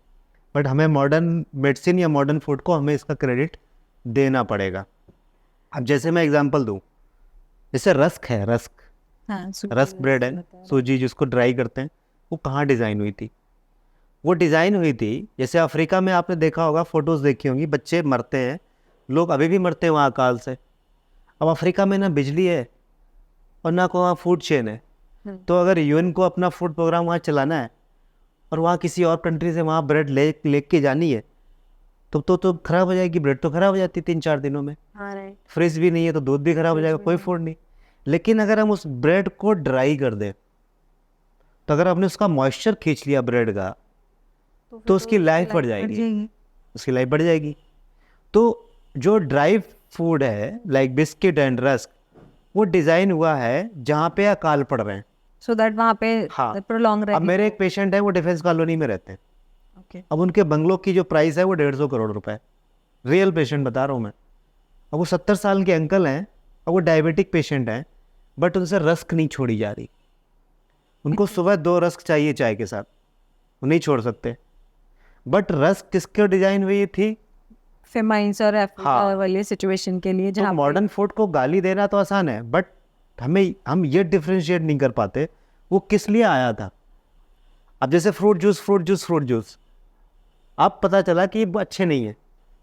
बट हमें मॉडर्न मेडिसिन या मॉडर्न फूड को हमें इसका क्रेडिट देना पड़ेगा। अब जैसे मैं एग्जांपल दूं, जैसे रस्क है, रस्क ब्रेड है, सूजी जिसको ड्राई करते हैं, वो कहाँ डिज़ाइन हुई थी? वो डिज़ाइन हुई थी, जैसे अफ्रीका में आपने देखा होगा, फोटोज़ देखी होंगी, बच्चे मरते हैं, लोग अभी भी मरते हैं वहाँ अकाल से। अब अफ्रीका में ना बिजली है और ना को वहाँ फूड चेन है, तो अगर यूएन को अपना फूड प्रोग्राम वहाँ चलाना है और वहाँ किसी और कंट्री से वहाँ ब्रेड ले के जानी है, तो ख़राब हो जाएगी, ब्रेड तो ख़राब हो जाती 3-4 दिनों में। फ्रिज भी नहीं है तो दूध भी ख़राब हो जाएगा, कोई फूड नहीं। लेकिन अगर हम उस ब्रेड को ड्राई कर दें, तो अगर आपने उसका मॉइस्चर खींच लिया ब्रेड का, तो उसकी लाइफ बढ़ जाएगी, उसकी लाइफ बढ़ जाएगी। तो जो ड्राई फूड है लाइक बिस्किट एंड रस्क, वो डिज़ाइन हुआ है जहाँ पे अकाल पड़ रहे हैं, सो दैट वहाँ पे हाँ। प्रोलॉन्ग अब मेरे एक पेशेंट है, वो डिफेंस कॉलोनी में रहते हैं। ओके, अब उनके बंगलों की जो प्राइस है वो 150 करोड़ रुपए, रियल पेशेंट बता रहा हूँ मैं। अब वो 70 साल के अंकल हैं, अब वो डायबिटिक पेशेंट हैं, बट उनसे रस्क नहीं छोड़ी जा रही। उनको सुबह 2 रस्क चाहिए चाय के साथ, वो नहीं छोड़ सकते। बट रस्क किसके डिजाइन हुई थी? फेमाइंस और हाँ। वाली सिचुएशन के लिए तो जहाँ मॉडर्न फूड को गाली देना तो आसान है, बट हम ये डिफ्रेंशिएट नहीं कर पाते वो किस लिए आया था। अब जैसे फ्रूट जूस, अब पता चला कि वो अच्छे नहीं है,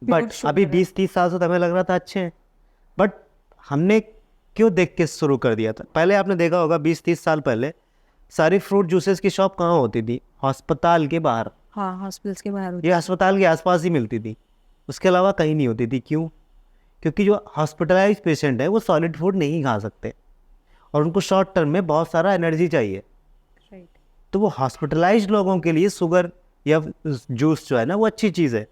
बट अभी 20-30 साल से तो हमें लग रहा था अच्छे हैं, बट हमने क्यों देख के शुरू कर दिया था? पहले आपने देखा होगा 20-30 साल पहले सारी फ्रूट जूसेस की शॉप कहाँ होती थी? अस्पताल के बाहर, हाँ हॉस्पिटल्स के बाहर ये अस्पताल के आसपास ही मिलती थी, उसके अलावा कहीं नहीं होती थी। क्यों? क्योंकि जो हॉस्पिटलाइज पेशेंट है वो सॉलिड फूड नहीं खा सकते और उनको शॉर्ट टर्म में बहुत सारा एनर्जी चाहिए। राइट, तो वो हॉस्पिटलाइज लोगों के लिए शुगर या जूस जो है ना वो अच्छी चीज़ है।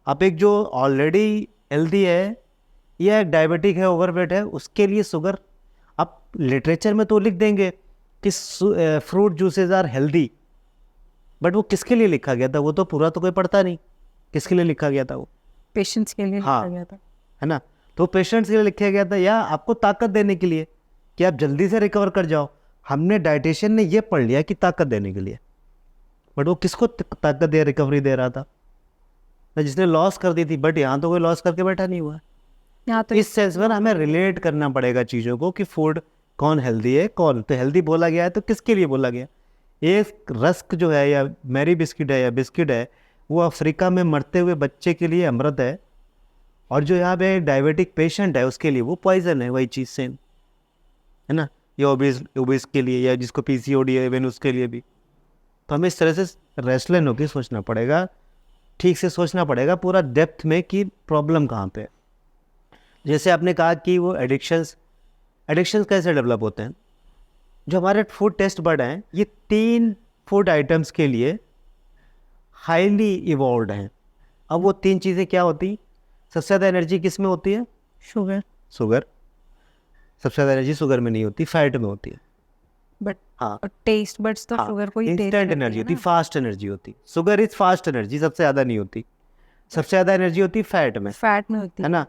आप एक जो ऑलरेडी हेल्दी है या एक डायबिटिक है, ओवरवेट है, उसके लिए शुगर, आप लिटरेचर में तो लिख देंगे कि fruit juices are healthy, but वो किसके लिए लिखा गया था? वो तो पूरा तो कोई पढ़ता नहीं किसके लिए लिखा गया था वो, पेशेंट्स के लिए हाँ, लिखा गया था, है ना। तो पेशेंट्स के लिए लिखा गया था या आपको ताकत देने के लिए कि आप जल्दी से रिकवर कर जाओ। हमने डाइटिशियन ने ये पढ़ लिया कि ताकत देने के लिए, बट वो किसको ताकत दे, रिकवरी दे रहा था? जिसने लॉस कर दी थी, बट यहाँ तो कोई लॉस करके बैठा नहीं हुआ है। यहाँ तो इस सेंस में हमें रिलेट करना पड़ेगा चीज़ों को कि फूड कौन हेल्दी है, कौन तो हेल्दी बोला गया है तो किसके लिए बोला गया। एक रस्क जो है या मैरी बिस्किट है या बिस्किट है, वो अफ्रीका में मरते हुए बच्चे के लिए अमृत है, और जो यहाँ पे डायबिटिक पेशेंट है उसके लिए वो पॉइजन है, वही चीज़ सेम है ना। या ओबीस के लिए या जिसको पीसीओडी है इवन उसके लिए भी। तो हमें इस तरह से रेस्टलेन होकर सोचना पड़ेगा, ठीक से सोचना पड़ेगा पूरा डेप्थ में कि प्रॉब्लम कहाँ पे है। जैसे आपने कहा कि वो एडिक्शंस कैसे डेवलप होते हैं। जो हमारे फूड टेस्ट बड हैं ये 3 फूड आइटम्स के लिए हाईली इवॉल्व हैं। अब वो 3 चीज़ें क्या होती? सबसे ज़्यादा एनर्जी किस में होती है? शुगर, सबसे ज़्यादा एनर्जी शुगर में नहीं होती, फैट में होती है। बट हाँ, टेस्ट बड्स तो शुगर को ही इंस्टेंट एनर्जी होती, फास्ट एनर्जी होती। शुगर इज फास्ट एनर्जी, सबसे ज़्यादा नहीं होती। सबसे ज़्यादा एनर्जी होती फैट में, फैट में होती है ना।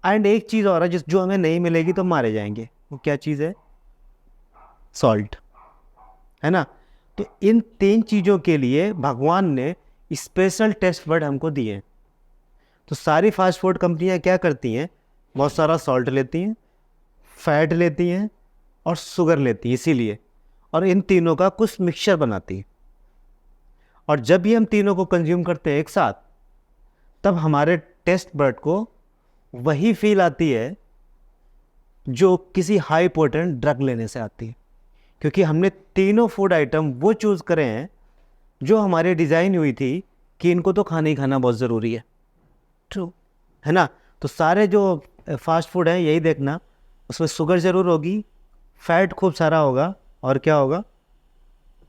एंड एक चीज़ और है जो हमें नहीं मिलेगी तो मारे जाएंगे, वो क्या चीज़ है? सॉल्ट, है ना। तो इन 3 चीज़ों के लिए भगवान ने स्पेशल टेस्ट बड हमको दिए हैं। तो सारी फास्ट फूड कंपनियां क्या करती हैं? बहुत सारा सॉल्ट लेती हैं, फैट लेती हैं और शुगर लेती हैं, इसीलिए, और इन तीनों का कुछ मिक्सचर बनाती हैं। और जब भी हम तीनों को कंज्यूम करते हैं एक साथ, तब हमारे टेस्ट बड को वही फील आती है जो किसी हाई पोटेंट ड्रग लेने से आती है, क्योंकि हमने तीनों फूड आइटम वो चूज़ करे हैं जो हमारे डिज़ाइन हुई थी कि इनको तो खाना ही खाना बहुत ज़रूरी है। ट्रू, है ना। तो सारे जो फास्ट फूड हैं यही देखना, उसमें शुगर ज़रूर होगी, फैट खूब सारा होगा, और क्या होगा?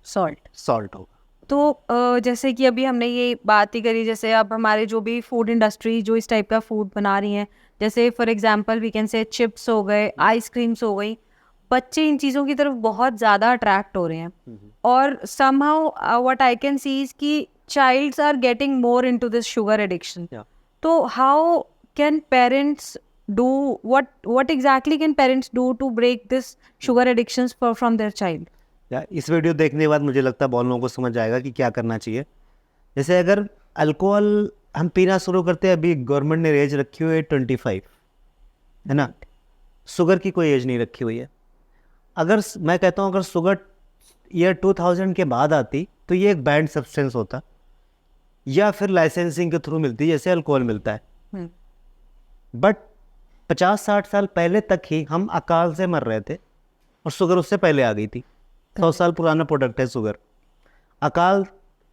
सॉल्ट होगा। तो जैसे कि अभी हमने ये बात ही करी, जैसे अब हमारे जो भी फूड इंडस्ट्री जो इस टाइप का फूड बना रही हैं, जैसे for example we can say chips हो गए, आइसक्रीम्स हो गई, बच्चे इन चीज़ों की तरफ बहुत ज़्यादा अट्रैक्ट हो रहे हैं, और somehow what I can see is कि childs are getting more into this sugar addiction. तो how can parents do what exactly can parents do to break this sugar addictions from their child? या इस video देखने के बाद मुझे लगता है बहुत लोगों को समझ आएगा कि क्या करना चाहिए। जैसे अगर अल्कोहल हम पीना शुरू करते हैं, अभी गवर्नमेंट ने एज रखी हुई है 25, है ना। शुगर की कोई एज नहीं रखी हुई है। अगर मैं कहता हूँ अगर शुगर ईयर 2000 के बाद आती तो ये एक बैंड सब्सटेंस होता, या फिर लाइसेंसिंग के थ्रू मिलती जैसे अल्कोहल मिलता है। बट 50-60 साल पहले तक ही हम अकाल से मर रहे थे और शुगर उससे पहले आ गई थी। 100 साल पुराना प्रोडक्ट है शुगर। अकाल,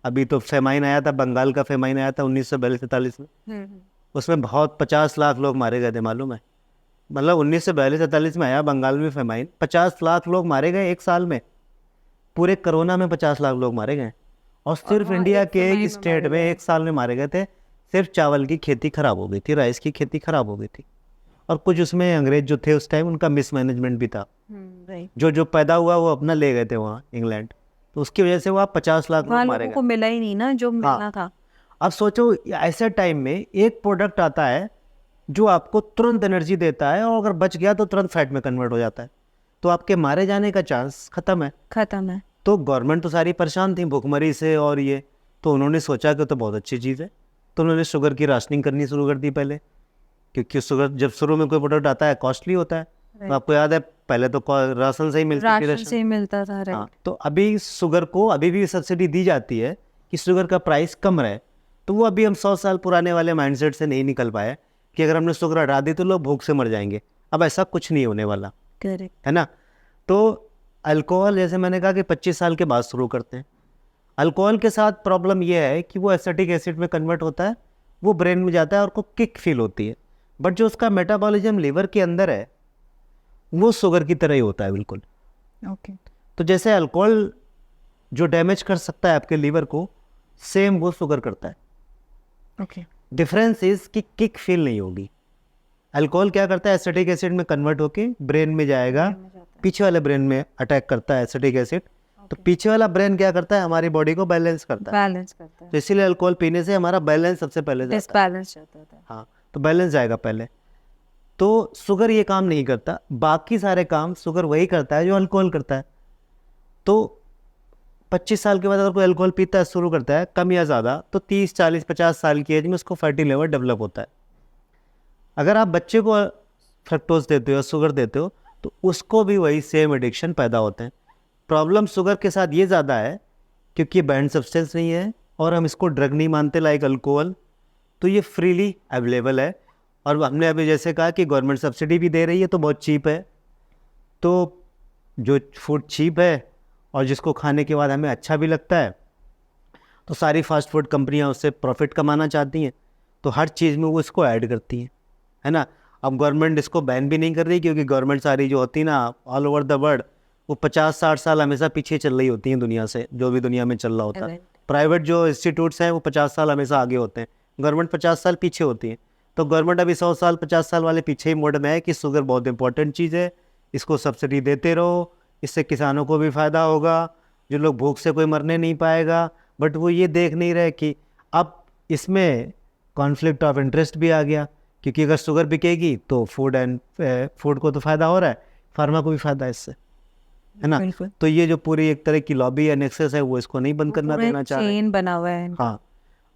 अभी तो फेमाइन आया था, बंगाल का फेमाइन आया था 1942-43 में, उसमें बहुत 50 लाख लोग मारे गए थे, मालूम है। मतलब 1942-43 में आया बंगाल में फेमाइन, 50 लाख लोग मारे गए एक साल में, पूरे कोरोना में 50 लाख लोग मारे गए। और सिर्फ वहाँ इंडिया एक के फेमाइन एक में स्टेट मारे में गए। एक साल में मारे गए थे। सिर्फ चावल की खेती खराब हो गई थी, राइस की खेती खराब हो गई थी, और कुछ उसमें अंग्रेज जो थे उस टाइम उनका मिसमैनेजमेंट भी था। राइट। जो जो पैदा हुआ वो अपना ले गए थे वहाँ इंग्लैंड, तो उसकी वजह से वहाँ 50 लाख वहाँ लोग मारे लोगों गए। को मिला ही नहीं ना जो मिलना हाँ, था। अब सोचो ऐसे टाइम में एक प्रोडक्ट आता है जो आपको तुरंत एनर्जी देता है, और अगर बच गया तो तुरंत फैट में कन्वर्ट हो जाता है, तो आपके मारे जाने का चांस खत्म है। खत्म है। तो गवर्नमेंट तो सारी परेशान थी भुखमरी से, और ये तो उन्होंने सोचा कि तो बहुत अच्छी चीज़ है, तो उन्होंने शुगर की राशनिंग करनी शुरू कर दी पहले, क्योंकि शुगर जब शुरू में कोई प्रोडक्ट आता है कॉस्टली होता है। तो आपको याद है पहले तो राशन से ही मिलती थी राशन राशन। से ही मिलता था। हाँ, राइट। तो अभी शुगर को अभी भी सब्सिडी दी जाती है कि शुगर का प्राइस कम रहे, तो वो अभी हम 100 साल पुराने वाले माइंडसेट से नहीं निकल पाए कि अगर हमने शुगर हटा दी तो लोग भूख से मर जाएंगे। अब ऐसा कुछ नहीं होने वाला करेक्ट। है ना। तो अल्कोहल जैसे मैंने कहा कि 25 साल के बाद शुरू करते हैं। अल्कोहल के साथ प्रॉब्लम यह है कि वो एसिटिक एसिड में कन्वर्ट होता है, वो ब्रेन में जाता है और को किक फील होती है, बट जो उसका मेटाबॉलिज्म लीवर के अंदर है वो शुगर की तरह ही होता है बिल्कुल। ओके। तो जैसे अल्कोहल जो डैमेज कर सकता है आपके लीवर को, सेम वो शुगर करता है। ओके। डिफरेंस इज कि किक फील नहीं होगी। अल्कोहल क्या करता है, एसिटिक एसिड में कन्वर्ट होके ब्रेन में जाएगा, पीछे वाले ब्रेन में अटैक करता है एसिटिक एसिड। तो पीछे वाला ब्रेन क्या करता है, हमारी बॉडी को बैलेंस करता है। बैलेंस करता है। तो इसीलिए अल्कोहल पीने से हमारा बैलेंस सबसे पहले जाता है। डिसबैलेंस जाता था। हाँ, तो बैलेंस जाएगा पहले। तो शुगर ये काम नहीं करता, बाकी सारे काम शुगर वही करता है जो अल्कोहल करता है। तो 25 साल के बाद अगर कोई अल्कोहल पीता है शुरू करता है, कम या ज़्यादा, तो 30 40 50 साल की एज में उसको फैटी लिवर डेवलप होता है। अगर आप बच्चे को फ्रक्टोज देते हो, शुगर देते हो, तो उसको भी वही सेम एडिक्शन पैदा होते हैं। प्रॉब्लम शुगर के साथ ये ज़्यादा है क्योंकि ये बैंड सब्सटेंस नहीं है और हम इसको ड्रग नहीं मानते लाइक अल्कोहल, तो ये फ्रीली अवेलेबल है। और हमने अभी जैसे कहा कि गवर्नमेंट सब्सिडी भी दे रही है, तो बहुत चीप है। तो जो फूड चीप है और जिसको खाने के बाद हमें अच्छा भी लगता है, तो सारी फास्ट फूड कंपनियां उससे प्रॉफिट कमाना चाहती हैं, तो हर चीज़ में वो इसको ऐड करती हैं, है ना। अब गवर्नमेंट इसको बैन भी नहीं कर रही क्योंकि गवर्नमेंट सारी जो होती है ना ऑल ओवर द वर्ल्ड, वो 50-60 साल हमेशा पीछे चल रही होती हैं दुनिया से, जो भी दुनिया में चल रहा होता है। प्राइवेट जो इंस्टीट्यूट्स हैं वो 50 साल हमेशा आगे होते हैं, गवर्नमेंट 50 साल पीछे होती है। तो गवर्नमेंट अभी 100 साल 50 साल वाले पीछे ही मोड में है कि शुगर बहुत इंपॉर्टेंट चीज़ है, इसको सब्सिडी देते रहो, इससे किसानों को भी फ़ायदा होगा, जो लोग भूख से कोई मरने नहीं पाएगा। बट वो ये देख नहीं रहे कि अब इसमें कॉन्फ्लिक्ट ऑफ इंटरेस्ट भी आ गया, क्योंकि अगर शुगर बिकेगी तो फूड को तो फ़ायदा हो रहा है, फार्मा को भी फ़ायदा है इससे, है ना। बिल्कुल। तो ये जो पूरी एक तरह की लॉबी या नेक्सस है वो इसको नहीं बंद करना देना चाह रहे। चेन बना हुआ है। हाँ,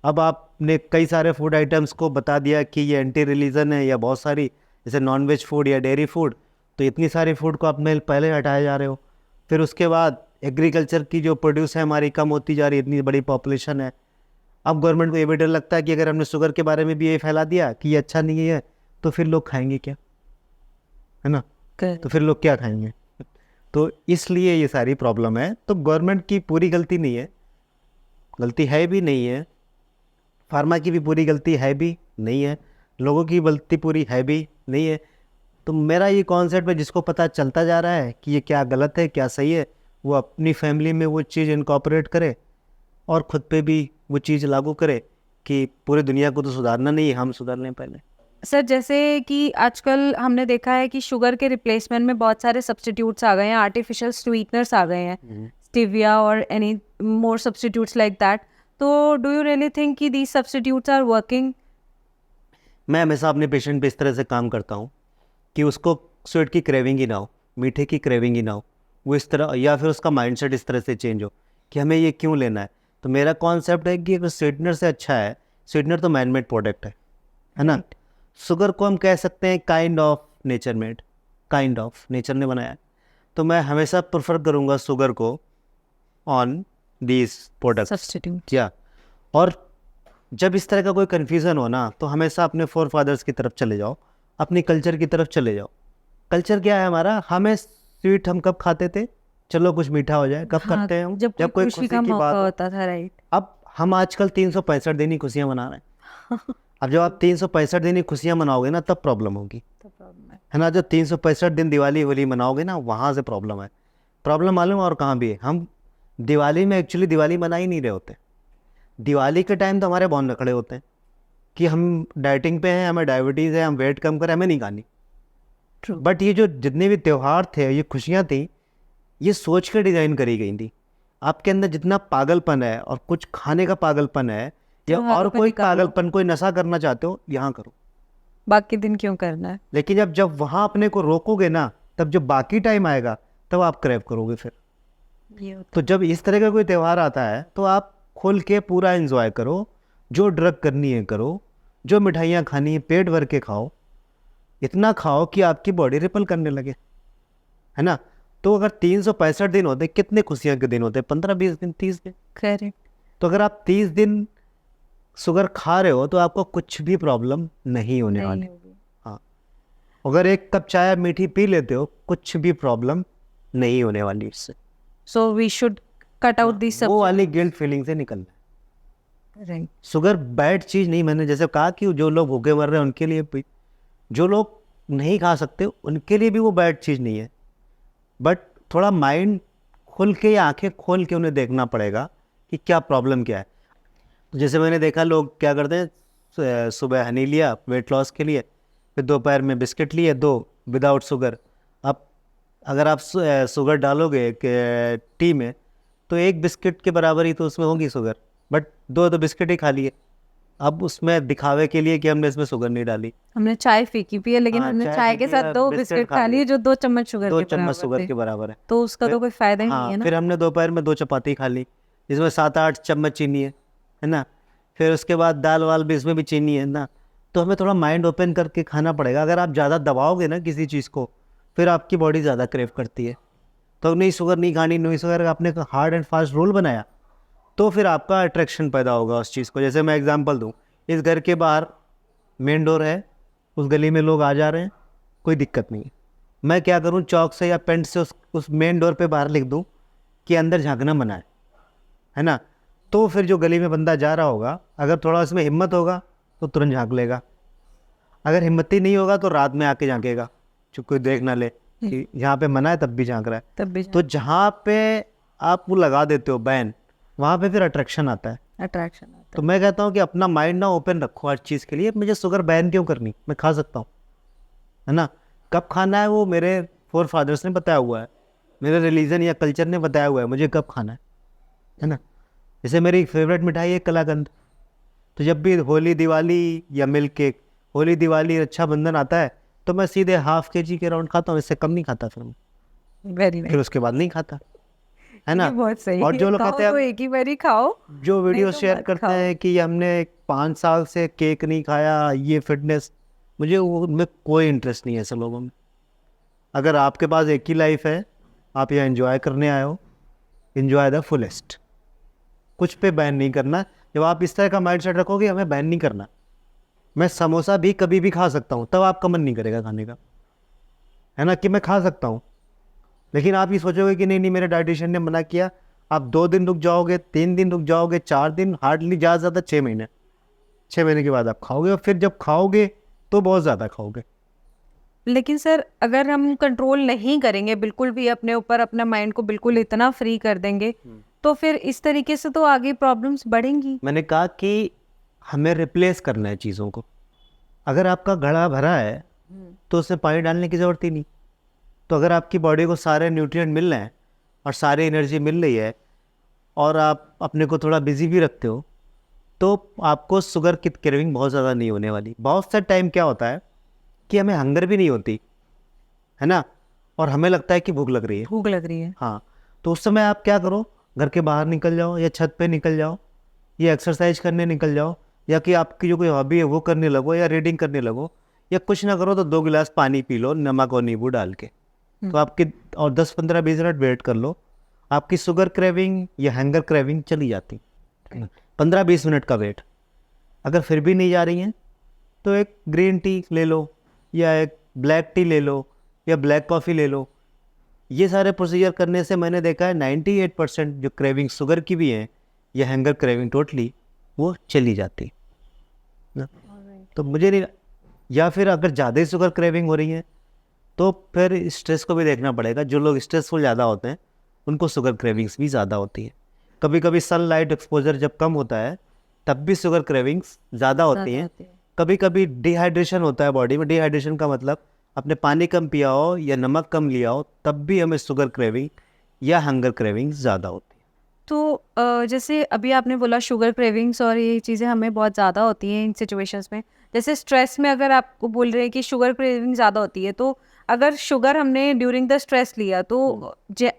अब आपने कई सारे फूड आइटम्स को बता दिया कि ये एंटी रिलीजन है, या बहुत सारी जैसे नॉनवेज फूड या डेयरी फूड, तो इतनी सारी फूड को आप पहले हटाए जा रहे हो। फिर उसके बाद एग्रीकल्चर की जो प्रोड्यूस है हमारी कम होती जा रही है, इतनी बड़ी पॉपुलेशन है। अब गवर्नमेंट को ये भी डर लगता है कि अगर हमने शुगर के बारे में भी ये फैला दिया कि ये अच्छा नहीं है, तो फिर लोग खाएंगे क्या, है ना। तो फिर लोग क्या खाएंगे, तो इसलिए ये सारी प्रॉब्लम है। तो गवर्नमेंट की पूरी गलती नहीं है, गलती है भी नहीं है, फार्मा की भी पूरी गलती है भी नहीं है, लोगों की गलती पूरी है भी नहीं है। तो मेरा ये कॉन्सेप्ट है, जिसको पता चलता जा रहा है कि ये क्या गलत है क्या सही है, वो अपनी फैमिली में वो चीज़ इनकॉर्पोरेट करे और ख़ुद पे भी वो चीज़ लागू करे कि पूरी दुनिया को तो सुधारना नहीं है, हम सुधार लें पहले। सर जैसे कि आजकल हमने देखा है कि शुगर के रिप्लेसमेंट में बहुत सारे सब्स्टिट्यूट्स आ गए हैं, आर्टिफिशियल स्वीटनर्स आ गए हैं, स्टीविया और any more substitutes like that. तो डू यू रियली थिंक कि दीज सब्स्टिट्यूट्स आर वर्किंग? मैं हमेशा अपने पेशेंट पे इस तरह से काम करता हूँ कि उसको स्वीट की क्रेविंग ही ना हो, मीठे की क्रेविंग ही ना हो, वो इस तरह, या फिर उसका माइंडसेट इस तरह से चेंज हो कि हमें ये क्यों लेना है। तो मेरा कॉन्सेप्ट है कि अगर स्वीटनर से अच्छा है, स्वीटनर तो मैनमेड प्रोडक्ट है ना। शुगर को हम कह सकते हैं kind of nature made, kind of nature ने बनाया है। तो मैं हमेशा प्रेफर करूँगा शुगर को ऑन दीज प्रोडक्ट सब्स्टिट्यूट। क्या। और जब इस तरह का कोई कन्फ्यूज़न हो ना, तो हमेशा अपने फोर फादर्स की तरफ चले जाओ, अपनी कल्चर की तरफ चले जाओ। कल्चर क्या है हमारा, हमें स्वीट हम कब खाते थे, चलो कुछ मीठा हो जाए, कब करते हैं हम, जब कोई खुशी का मौका होता था। राइट। अब हम आजकल 365 दिन ही खुशियाँ मना रहे हैं। अब जब आप 365 दिन ही खुशियाँ मनाओगे ना, तब प्रॉब्लम होगी, तो प्रॉब्लम है ना। जो 365 दिन दिवाली होली मनाओगे ना, वहाँ से प्रॉब्लम है। प्रॉब्लम मालूम है और कहाँ भी है? हम दिवाली में एक्चुअली दिवाली मना ही नहीं रहे होते। दिवाली के टाइम तो हमारे बहुत नखड़े होते हैं कि हम डाइटिंग पे हैं, हमें डायबिटीज़ है, हम वेट कम करें, हमें नहीं खानी। ट्रू। बट ये जो जितने भी त्यौहार थे, ये खुशियाँ थी, ये सोच कर डिज़ाइन करी गई थी। आपके अंदर जितना पागलपन है और कुछ खाने का पागलपन है, या और त्योहारों पे कोई निकालो, पागलपन, कोई नशा करना चाहते हो, यहाँ करो। बाकी दिन क्यों करना है। लेकिन जब वहाँ अपने को रोकोगे ना, तब जब बाकी टाइम आएगा, तब आप क्रैव करोगे फिर। ये होता तो जब इस तरह का कोई त्यौहार आता है, तो आप खुल के पूरा एंजॉय करो, जो ड्रग करनी है करो, जो मिठाइयाँ खानी है पेट भर के खाओ, इतना खाओ कि आपकी बॉडी रिपल करने लगे, है ना। तो अगर 365 दिन होते, कितने खुशियाँ के दिन होते? 15-20 दिन, 30 दिन। करेक्ट। तो अगर आप 30 दिन शुगर खा रहे हो, तो आपको कुछ भी प्रॉब्लम नहीं होने नहीं वाली। होगी। हाँ, अगर एक कप चाय मीठी पी लेते हो, कुछ भी प्रॉब्लम नहीं होने वाली इससे। So we should cut out this वो वाली गिल्ट फीलिंग से निकलना है। राइट। शुगर बैड चीज़ नहीं, मैंने जैसे कहा कि जो लोग भूखे मर रहे हैं उनके लिए भी, जो लोग नहीं खा सकते उनके लिए भी वो बैड चीज़ नहीं है। बट थोड़ा माइंड खुल के या आंखें खोल के उन्हें देखना पड़ेगा कि क्या प्रॉब्लम क्या है। तो जैसे मैंने देखा लोग क्या करते हैं, सुबह हनी लिया वेट लॉस के लिए, फिर दोपहर में बिस्किट लिए 2 विदाउट शुगर। अब अगर आप शुगर डालोगे एक टी में, तो 1 बिस्किट के बराबर ही तो उसमें होगी शुगर, बट 2 बिस्किट ही खा लिए। अब उसमें दिखावे के लिए कि हमने इसमें शुगर नहीं डाली, हमने चाय फीकी पी है, लेकिन हाँ, हमने चाय चाय पी के ली साथ है, 2 बिस्किट बिस्किट खा खा लिए, लिए जो 2 चम्मच शुगर 2 के चम्मच बराबर शुगर थे, के बराबर है। तो उसका तो फिर- कोई फायदा ही नहीं हाँ, है ना। फिर हमने दोपहर में 2 चपाती खा ली, जिसमें 7-8 चम्मच चीनी है ना। फिर उसके बाद दाल वाल भी, इसमें भी चीनी है ना। तो हमें थोड़ा माइंड ओपन करके खाना पड़ेगा। अगर आप ज़्यादा दबाओगे ना किसी चीज़ को, फिर आपकी बॉडी ज़्यादा क्रेव करती है। तो नहीं शुगर नहीं खानी, नहीं शुगर, आपने हार्ड एंड फास्ट रूल बनाया, तो फिर आपका अट्रैक्शन पैदा होगा उस चीज़ को। जैसे मैं एग्जांपल दूं, इस घर के बाहर मेन डोर है, उस गली में लोग आ जा रहे हैं, कोई दिक्कत नहीं है। मैं क्या करूं, चौक से या पेंट से उस मेन डोर पे बाहर लिख दूं कि अंदर झांकना मना है ना। तो फिर जो गली में बंदा जा रहा होगा, अगर थोड़ा उसमें हिम्मत होगा तो तुरंत झांक लेगा। अगर हिम्मत ही नहीं होगा तो रात में आके झांकेगा, जो कोई देख ना ले कि यहाँ पे मना है तब भी झांक रहा है। तब भी तो जहाँ पे आप वो लगा देते हो बैन, वहाँ पे फिर अट्रैक्शन आता है। अट्रैक्शन आता तो मैं कहता हूँ कि अपना माइंड ना ओपन रखो हर चीज़ के लिए। मुझे शुगर बैन क्यों करनी, मैं खा सकता हूँ, है ना। कब खाना है वो मेरे फोर फादर्स ने बताया हुआ है, मेरे रिलीजन या कल्चर ने बताया हुआ है मुझे कब खाना है ना। जैसे मेरी फेवरेट मिठाई है कलाकंद, तो जब भी होली दिवाली या मिल्क केक, होली दिवाली रक्षाबंधन आता है, तो मैं सीधे ½ kg के राउंड खाता हूँ, इससे कम नहीं खाता फिर मैं। है। Very nice. फिर उसके बाद नहीं खाता, है ना। ये बहुत सही और है, जो लोग खाओ कहते हैं, तो एक ही बारी खाओ, जो वीडियो नहीं तो शेयर मत करते खाओ। हैं कि हमने 5 साल से केक नहीं खाया, ये फिटनेस, मुझे वो में कोई इंटरेस्ट नहीं है ऐसे लोगों में। अगर आपके पास एक ही लाइफ है, आप यहाँ एंजॉय करने आए हो, एंजॉय द फुलेस्ट। कुछ पे बैन नहीं करना। जब आप इस तरह का माइंड सेट रखोगे हमें बैन नहीं करना, मैं समोसा भी कभी भी खा सकता हूँ, तब आपका मन नहीं करेगा खाने का, है ना, कि मैं खा सकता हूँ। लेकिन आप ये सोचोगे कि नहीं नहीं मेरे डाइटिशियन ने मना किया, आप 2 दिन रुक जाओगे, 3 दिन रुक जाओगे, 4 दिन, हार्डली ज़्यादा से ज़्यादा 6 महीने। 6 महीने के बाद आप खाओगे, और फिर जब खाओगे तो बहुत ज़्यादा खाओगे। लेकिन सर अगर हम कंट्रोल नहीं करेंगे बिल्कुल भी अपने ऊपर, अपना माइंड को बिल्कुल इतना फ्री कर देंगे, तो फिर इस तरीके से तो आगे प्रॉब्लम्स बढ़ेंगी। मैंने कहा कि हमें रिप्लेस करना है चीज़ों को। अगर आपका घड़ा भरा है तो उसमें पानी डालने की ज़रूरत ही नहीं। तो अगर आपकी बॉडी को सारे न्यूट्रिएंट मिल रहे हैं और सारी एनर्जी मिल रही है, और आप अपने को थोड़ा बिजी भी रखते हो, तो आपको शुगर की क्रेविंग बहुत ज़्यादा नहीं होने वाली। बहुत सा टाइम क्या होता है कि हमें हंगर भी नहीं होती, है ना, और हमें लगता है कि भूख लग रही है। भूख लग रही है। हाँ, तो उस समय आप क्या करो, घर के बाहर निकल जाओ, या छत पे निकल जाओ, या एक्सरसाइज करने निकल जाओ, या कि आपकी जो कोई हॉबी है वो करने लगो, या रीडिंग करने लगो, या कुछ ना करो तो 2 गिलास पानी पी लो नमक और नींबू डाल के। तो आपकी, और 10-15-20 मिनट वेट कर लो, आपकी शुगर क्रेविंग या हैंगर क्रेविंग चली जाती। 15-20 मिनट का वेट। अगर फिर भी नहीं जा रही हैं तो एक ग्रीन टी ले लो, या एक ब्लैक टी ले लो, या ब्लैक कॉफ़ी ले लो। ये सारे प्रोसीजर करने से मैंने देखा है 98% जो क्रेविंग शुगर की भी है या हैंगर क्रेविंग टोटली वो चली जाती है ना। तो मुझे नहीं, या फिर अगर ज़्यादा ही शुगर क्रेविंग हो रही है तो फिर स्ट्रेस को भी देखना पड़ेगा। जो लोग स्ट्रेसफुल ज़्यादा होते हैं उनको शुगर क्रेविंग्स भी ज़्यादा होती है। कभी कभी सनलाइट एक्सपोजर जब कम होता है तब भी शुगर क्रेविंग्स ज़्यादा होती हैं। कभी कभी डिहाइड्रेशन होता है बॉडी में। डिहाइड्रेशन का मतलब आपने पानी कम पिया हो या नमक कम लिया हो तब भी हमें शुगर क्रेविंग या हंगर क्रेविंग्स ज़्यादा होती है। तो जैसे अभी आपने बोला शुगर क्रेविंग्स और ये चीज़ें हमें बहुत ज़्यादा होती हैं इन सिचुएशंस में। जैसे स्ट्रेस में अगर आपको बोल रहे हैं कि शुगर क्रेविंग ज़्यादा होती है, तो अगर शुगर हमने ड्यूरिंग द स्ट्रेस लिया तो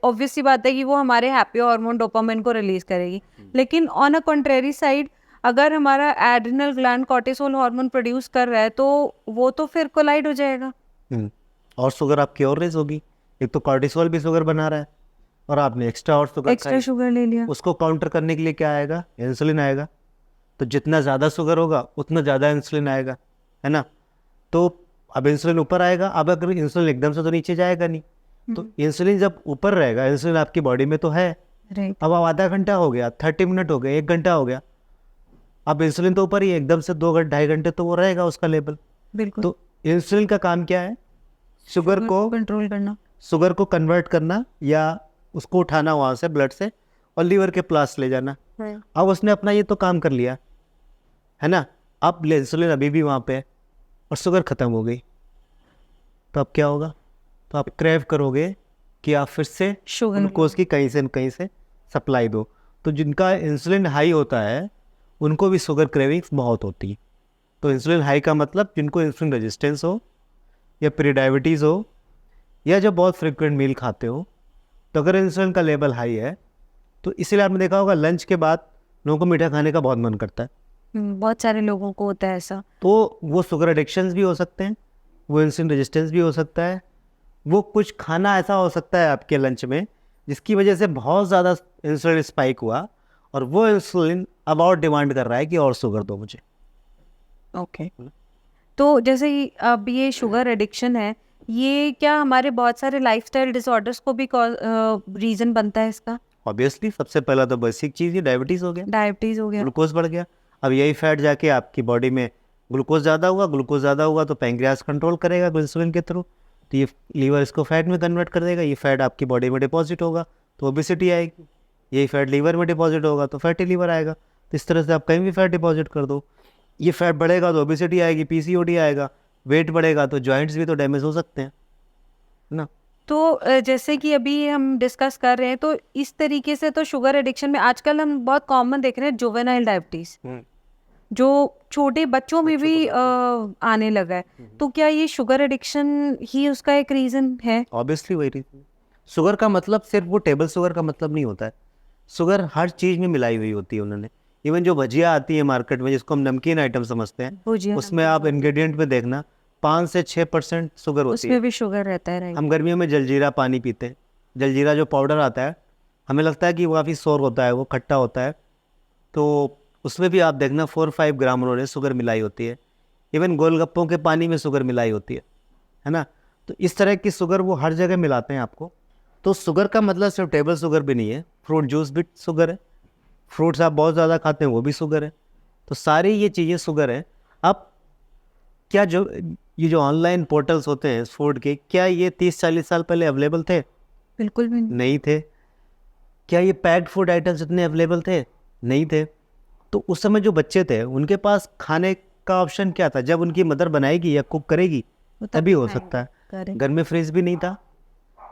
ऑब्वियस सी बात है कि वो हमारे हैप्पी हार्मोन डोपामिन को रिलीज करेगी। लेकिन ऑन अ कॉन्ट्रेरी साइड अगर हमारा adrenal gland cortisol hormone produce कर रहा है तो वो तो फिर कोलाइड हो जाएगा। और शुगर आपकी और रेज होगी। एक तो कॉर्टिसोल भी शुगर बना रहा है और आपने एक्स्ट्रा और शुगर एक्स्ट्रा शुगर ले लिया। उसको काउंटर करने के लिए क्या आएगा? इंसुलिन आएगा। तो जितना ज़्यादा शुगर होगा उतना ज़्यादा इंसुलिन आएगा, है ना। तो अब इंसुलिन ऊपर आएगा। अब अगर इंसुलिन एकदम से तो नीचे जाएगा नहीं। तो इंसुलिन जब ऊपर रहेगा, इंसुलिन आपकी बॉडी में तो है। अब आधा घंटा हो गया, 30 मिनट हो गए, 1 घंटा हो गया, अब इंसुलिन तो ऊपर ही, एकदम से 2-2.5 घंटे तो वो रहेगा उसका लेवल। बिल्कुल। तो इंसुलिन का काम क्या है? शुगर को कंट्रोल करना, शुगर को कन्वर्ट करना या उसको उठाना वहाँ से ब्लड से और लीवर के पास ले जाना। अब उसने अपना ये तो काम कर लिया, है ना। अब इंसुलिन अभी भी वहाँ पे है और शुगर ख़त्म हो गई। तो अब क्या होगा? तो आप क्रेव करोगे कि आप फिर से ग्लूकोज की कहीं से सप्लाई दो। तो जिनका इंसुलिन हाई होता है उनको भी शुगर क्रेविंग्स बहुत होती है। तो इंसुलिन हाई का मतलब जिनको इंसुलिन रेजिस्टेंस हो या प्री डायबिटीज़ हो या जो बहुत फ्रिक्वेंट मील खाते हो, तो अगर इंसुलिन का लेवल हाई है तो इसीलिए आपने देखा होगा लंच के बाद लोगों को मीठा खाने का बहुत मन करता है। बहुत सारे लोगों को होता है ऐसा। तो वो शुगर एडिक्शंस भी हो सकते हैं, वो इंसुलिन रेजिस्टेंस भी हो सकता है, वो कुछ खाना ऐसा हो सकता है आपके लंच में जिसकी वजह से बहुत ज़्यादा इंसुलिन स्पाइक हुआ और वो इंसुलिन अब और डिमांड कर रहा है कि और शुगर दो मुझे। ओके। तो जैसे अब ये शुगर एडिक्शन है, ये क्या हमारे बहुत सारे लाइफस्टाइल डिसऑर्डर्स को भी रीज़न बनता है इसका? ऑब्वियसली सबसे पहला तो बेसिक चीज़ ये डायबिटीज़ हो गया, डायबिटीज़ हो गया, ग्लूकोज बढ़ गया। अब यही फैट जाके आपकी बॉडी में ग्लूकोज ज़्यादा हुआ तो पैंक्रियास कंट्रोल करेगा इंसुलिन के थ्रू, तो ये लीवर इसको फैट में कन्वर्ट कर देगा। ये फैट आपकी बॉडी में डिपॉजिट होगा तो ओबेसिटी आएगी। यही फैट लीवर में डिपॉजिट होगा तो फैटी लीवर आएगा। तो इस तरह से आप कहीं भी फैट डिपॉजिट कर दो, ये फैट बढ़ेगा तो ओबेसिटी आएगी, पीसीओडी आएगा। वेट बढ़ेगा तो जॉइंट्स भी तो डैमेज हो सकते हैं ना। तो जैसे कि अभी हम डिस्कस कर रहे हैं, तो इस तरीके से तो शुगर एडिक्शन में आजकल हम बहुत कॉमन देख रहे हैं जुवेनाइल डायबिटीज़, जो छोटे बच्चों में भी आने लगा है। तो क्या ये शुगर एडिक्शन ही उसका एक रीज़न है? ऑब्वियसली वही रीज़न। शुगर का मतलब सिर्फ वो टेबल शुगर का मतलब नहीं होता है। शुगर हर चीज़ में मिलाई हुई होती है उन्होंने। इवन जो भजिया आती है मार्केट में जिसको हम नमकीन आइटम समझते हैं, उसमें आप इंग्रेडिएंट में देखना 5 से 6% शुगर होती है। उसमें भी शुगर रहता है। हम गर्मियों में जलजीरा पानी पीते हैं। जलजीरा जो पाउडर आता है हमें लगता है कि वो काफ़ी सोर होता है, वो खट्टा होता है, तो उसमें भी आप देखना 4-5 ग्राम उन्होंने शुगर मिलाई होती है। इवन गोलगप्पों के पानी में शुगर मिलाई होती है ना। तो इस तरह की शुगर वो हर जगह मिलाते हैं आपको। तो शुगर का मतलब सिर्फ टेबल शुगर भी नहीं है, फ्रूट जूस भी शुगर है, फ्रूट्स आप बहुत ज़्यादा खाते हैं वो भी शुगर है। तो सारी ये चीज़ें शुगर है। अब क्या ये जो ऑनलाइन पोर्टल्स होते हैं फूड के, क्या ये 30-40 साल पहले अवेलेबल थे? बिल्कुल भी नहीं थे। क्या ये पैक्ड फूड आइटम्स इतने अवेलेबल थे? नहीं थे। तो उस समय जो बच्चे थे उनके पास खाने का ऑप्शन क्या था? जब उनकी मदर बनाएगी या कुक करेगी तभी हो सकता है। घर में फ्रिज भी नहीं था।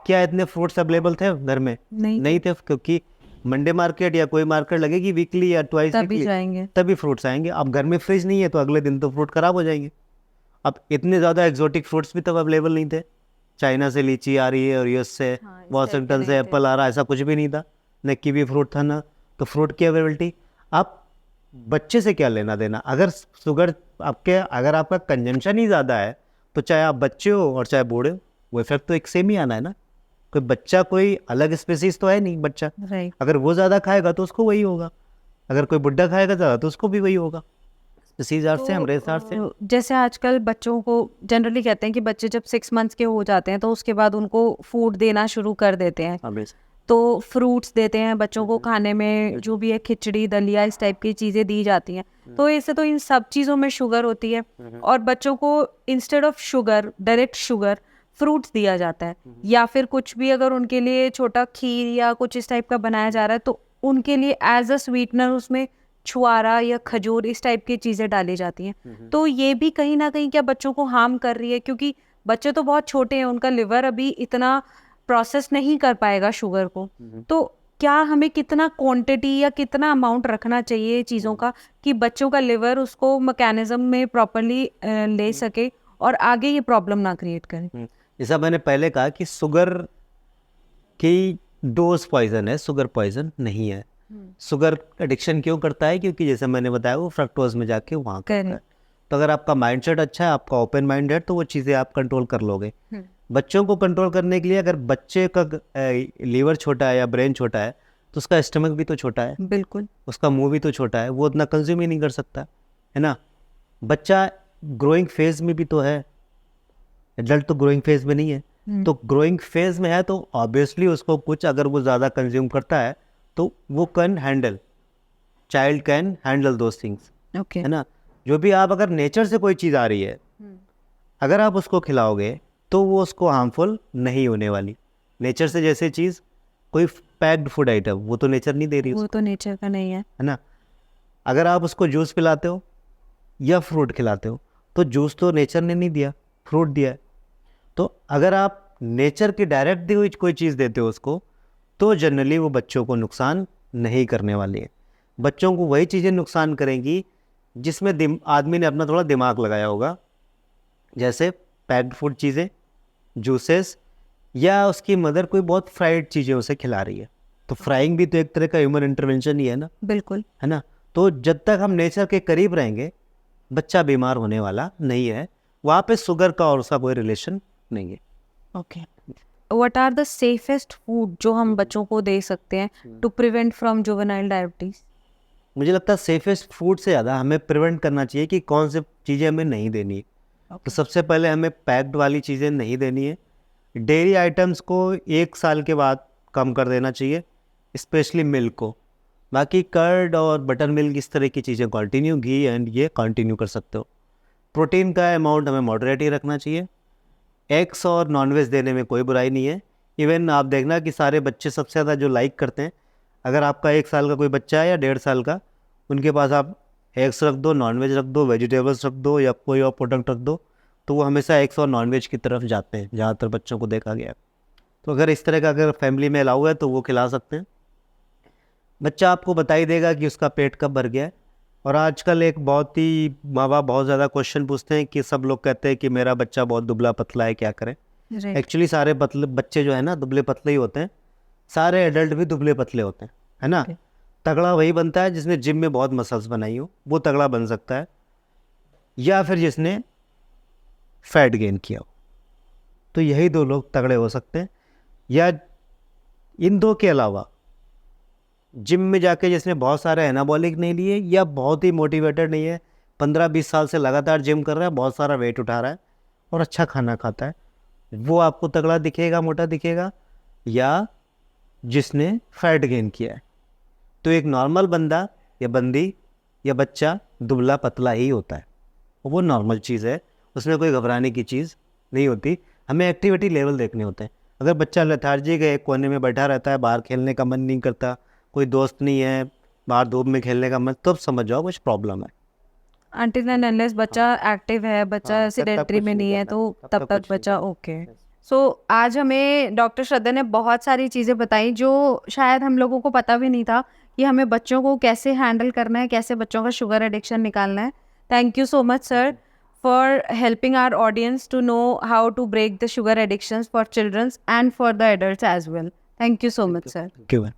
क्या इतने फ्रूट्स अवेलेबल थे घर में? नहीं थे, क्योंकि मंडे मार्केट या कोई मार्केट लगेगी वीकली या ट्वाइस वीकली, तभी फ्रूट्स आएंगे। अब घर में फ्रिज नहीं है तो अगले दिन तो फ्रूट खराब हो जाएंगे। अब इतने ज़्यादा एक्जोटिक फ्रूट्स भी तब अवेलेबल नहीं थे। चाइना से लीची आ रही है और यूएस से वॉशिंगटन से एप्पल आ रहा है, ऐसा कुछ भी नहीं था। न कीवी फ्रूट था ना, तो फ्रूट की अवेलेबिलिटी। आप बच्चे से क्या लेना देना? अगर शुगर अगर आपका कंजम्पशन ही ज़्यादा है तो चाहे आप बच्चे हो और चाहे बूढ़े हो, वो इफेक्ट तो एक सेम ही आना है ना। कोई बच्चा कोई अलग स्पेसीज तो है नहीं बच्चा। अगर वो ज़्यादा खाएगा तो उसको वही होगा, अगर कोई बुढ़ा खाएगा ज़्यादा तो उसको भी वही होगा। इसी हिसाब से हम हिसाब से जैसे आजकल बच्चों को जनरली कहते हैं कि बच्चे जब 6 मंथ्स के हो जाते हैं तो उसके बाद उनको फूड देना शुरू कर देते हैं। तो फ्रूट्स देते हैं बच्चों को खाने में, जो भी है खिचड़ी दलिया इस टाइप की चीज़ें दी जाती हैं, तो इससे तो इन सब चीज़ों में शुगर होती है। और बच्चों को instead of sugar, direct sugar, fruits दिया जाता है, या फिर कुछ भी अगर उनके लिए छोटा खीर या कुछ इस टाइप का बनाया जा रहा है तो उनके लिए एज अ स्वीटनर उसमें छुआरा या खजूर इस टाइप की चीज़ें डाली जाती हैं। तो ये भी कहीं ना कहीं क्या बच्चों को हार्म कर रही है, क्योंकि बच्चे तो बहुत छोटे हैं, उनका लिवर अभी इतना प्रोसेस नहीं कर पाएगा शुगर को। तो क्या हमें कितना क्वांटिटी या कितना अमाउंट रखना चाहिए चीज़ों का कि बच्चों का लिवर उसको मैकेनिज्म में प्रॉपरली ले सके और आगे ये प्रॉब्लम ना क्रिएट करे? जैसा मैंने पहले कहा कि शुगर की डोज पॉइजन है, शुगर पॉइजन नहीं है। शुगर एडिक्शन क्यों करता है? क्योंकि जैसे मैंने बताया वो फ्रक्टोज में जाके वहाँ करता है। तो अगर आपका माइंडसेट अच्छा है, आपका ओपन माइंड है, तो वो चीज़ें आप कंट्रोल कर लोगे। बच्चों को कंट्रोल करने के लिए अगर बच्चे का लीवर छोटा है या ब्रेन छोटा है तो उसका स्टमक भी तो छोटा है, बिल्कुल, उसका मुंह भी तो छोटा है, वो उतना कंज्यूम ही नहीं कर सकता है ना। बच्चा ग्रोइंग फेज में भी तो है, एडल्ट तो ग्रोइंग फेज में नहीं है। तो ग्रोइंग फेज में है तो ऑब्वियसली उसको कुछ अगर वो ज़्यादा कंज्यूम करता है तो वो can handle, child can handle those things, okay, है ना। जो भी आप अगर नेचर से कोई चीज़ आ रही है, अगर आप उसको खिलाओगे तो वो उसको हार्मफुल नहीं होने वाली। नेचर से जैसे चीज़, कोई पैक्ड फूड आइटम, वो तो नेचर नहीं दे रही वो तो नेचर का नहीं है है ना। अगर आप उसको जूस पिलाते हो या फ्रूट खिलाते हो तो जूस तो नेचर ने नहीं दिया, फ्रूट दिया है। तो अगर आप नेचर की डायरेक्ट दी हुई कोई चीज़ देते हो उसको, तो जनरली वो बच्चों को नुकसान नहीं करने वाली है। बच्चों को वही चीज़ें नुकसान करेंगी जिसमें आदमी ने अपना थोड़ा दिमाग लगाया होगा, जैसे पैक्ड फूड चीज़ें, जूसेस, या उसकी मदर कोई बहुत फ्राइड चीज़ें उसे खिला रही है। तो फ्राइंग भी तो एक तरह का ह्यूमन इंटरवेंशन ही है ना, बिल्कुल, है ना। तो जब तक हम नेचर के करीब रहेंगे बच्चा बीमार होने वाला नहीं है। वहाँ पे शुगर का और उसका कोई रिलेशन नहीं है। Okay. What are the safest food जो हम बच्चों को दे सकते हैं to prevent from juvenile diabetes? मुझे लगता है सेफेस्ट फूड से ज़्यादा हमें प्रिवेंट करना चाहिए कि कौन सी चीज़ें हमें नहीं देनी है। तो सबसे पहले हमें पैक्ड वाली चीज़ें नहीं देनी है। डेयरी आइटम्स को 1 साल के बाद कम कर देना चाहिए, स्पेशली मिल्क को। बाकी कर्ड और बटर मिल्क इस तरह की चीज़ें कंटिन्यू, घी एंड ये कंटिन्यू कर सकते हो। प्रोटीन का अमाउंट हमें मॉडरेट ही रखना चाहिए। एग्स और नॉनवेज देने में कोई बुराई नहीं है। इवन आप देखना कि सारे बच्चे सबसे ज़्यादा जो लाइक करते हैं, अगर आपका 1 साल का कोई बच्चा है या 1.5 साल का, उनके पास आप एग्स रख दो, नॉनवेज रख दो, वेजिटेबल्स रख दो या कोई और प्रोडक्ट रख दो, तो वो हमेशा एग्स और नॉनवेज की तरफ जाते हैं, ज़्यादातर बच्चों को देखा गया है। तो अगर इस तरह का अगर फैमिली में अलाउ है तो वो खिला सकते हैं। बच्चा आपको बता ही देगा कि उसका पेट कब भर गया है। और आजकल एक बहुत ही माँ बाप बहुत ज़्यादा क्वेश्चन पूछते हैं कि सब लोग कहते हैं कि मेरा बच्चा बहुत दुबला पतला है, क्या करें। राइट, एक्चुअली सारे बच्चे जो है ना दुबले पतले ही होते हैं, सारे एडल्ट भी दुबले पतले होते हैं, है ना। Okay. तगड़ा वही बनता है जिसने जिम में बहुत मसल्स बनाई हो, वो तगड़ा बन सकता है, या फिर जिसने फैट गेन किया हो। तो यही 2 लोग तगड़े हो सकते हैं। या इन 2 के अलावा जिम में जाके जिसने बहुत सारे एनाबॉलिक नहीं लिए या बहुत ही मोटिवेटेड नहीं है, 15-20 साल से लगातार जिम कर रहा है, बहुत सारा वेट उठा रहा है और अच्छा खाना खाता है, वो आपको तगड़ा दिखेगा, मोटा दिखेगा। या जिसने फैट गेन किया है। तो एक नॉर्मल बंदा या बंदी या बच्चा दुबला पतला ही होता है, वो नॉर्मल चीज़ है, उसमें कोई घबराने की चीज़ नहीं होती। हमें एक्टिविटी लेवल देखने होते हैं। अगर बच्चा लेथार्जिक है, एक कोने में बैठा रहता है, बाहर खेलने का मन नहीं करता, कोई दोस्त नहीं है, बाहर धूप में खेलने का मन, तब समझ जाओ कुछ प्रॉब्लम है। अनटिल एंड अनलेस बच्चा एक्टिव है, बच्चा हाँ, तब सेडेंटरी कुछ में नहीं नहीं है, करना, तो तब तब तक तक कुछ नहीं बच्चा करना। ओके। सो आज हमें डॉक्टर श्रद्धा ने बहुत सारी चीज़ें बताई जो शायद हम लोगों को पता भी नहीं था कि हमें बच्चों को कैसे हैंडल करना है, कैसे बच्चों का शुगर एडिक्शन निकालना है। Thank you so much sir for helping our audience to know how to break the sugar addictions for childrens and for the adults as well. Thank you so much sir. क्यों है?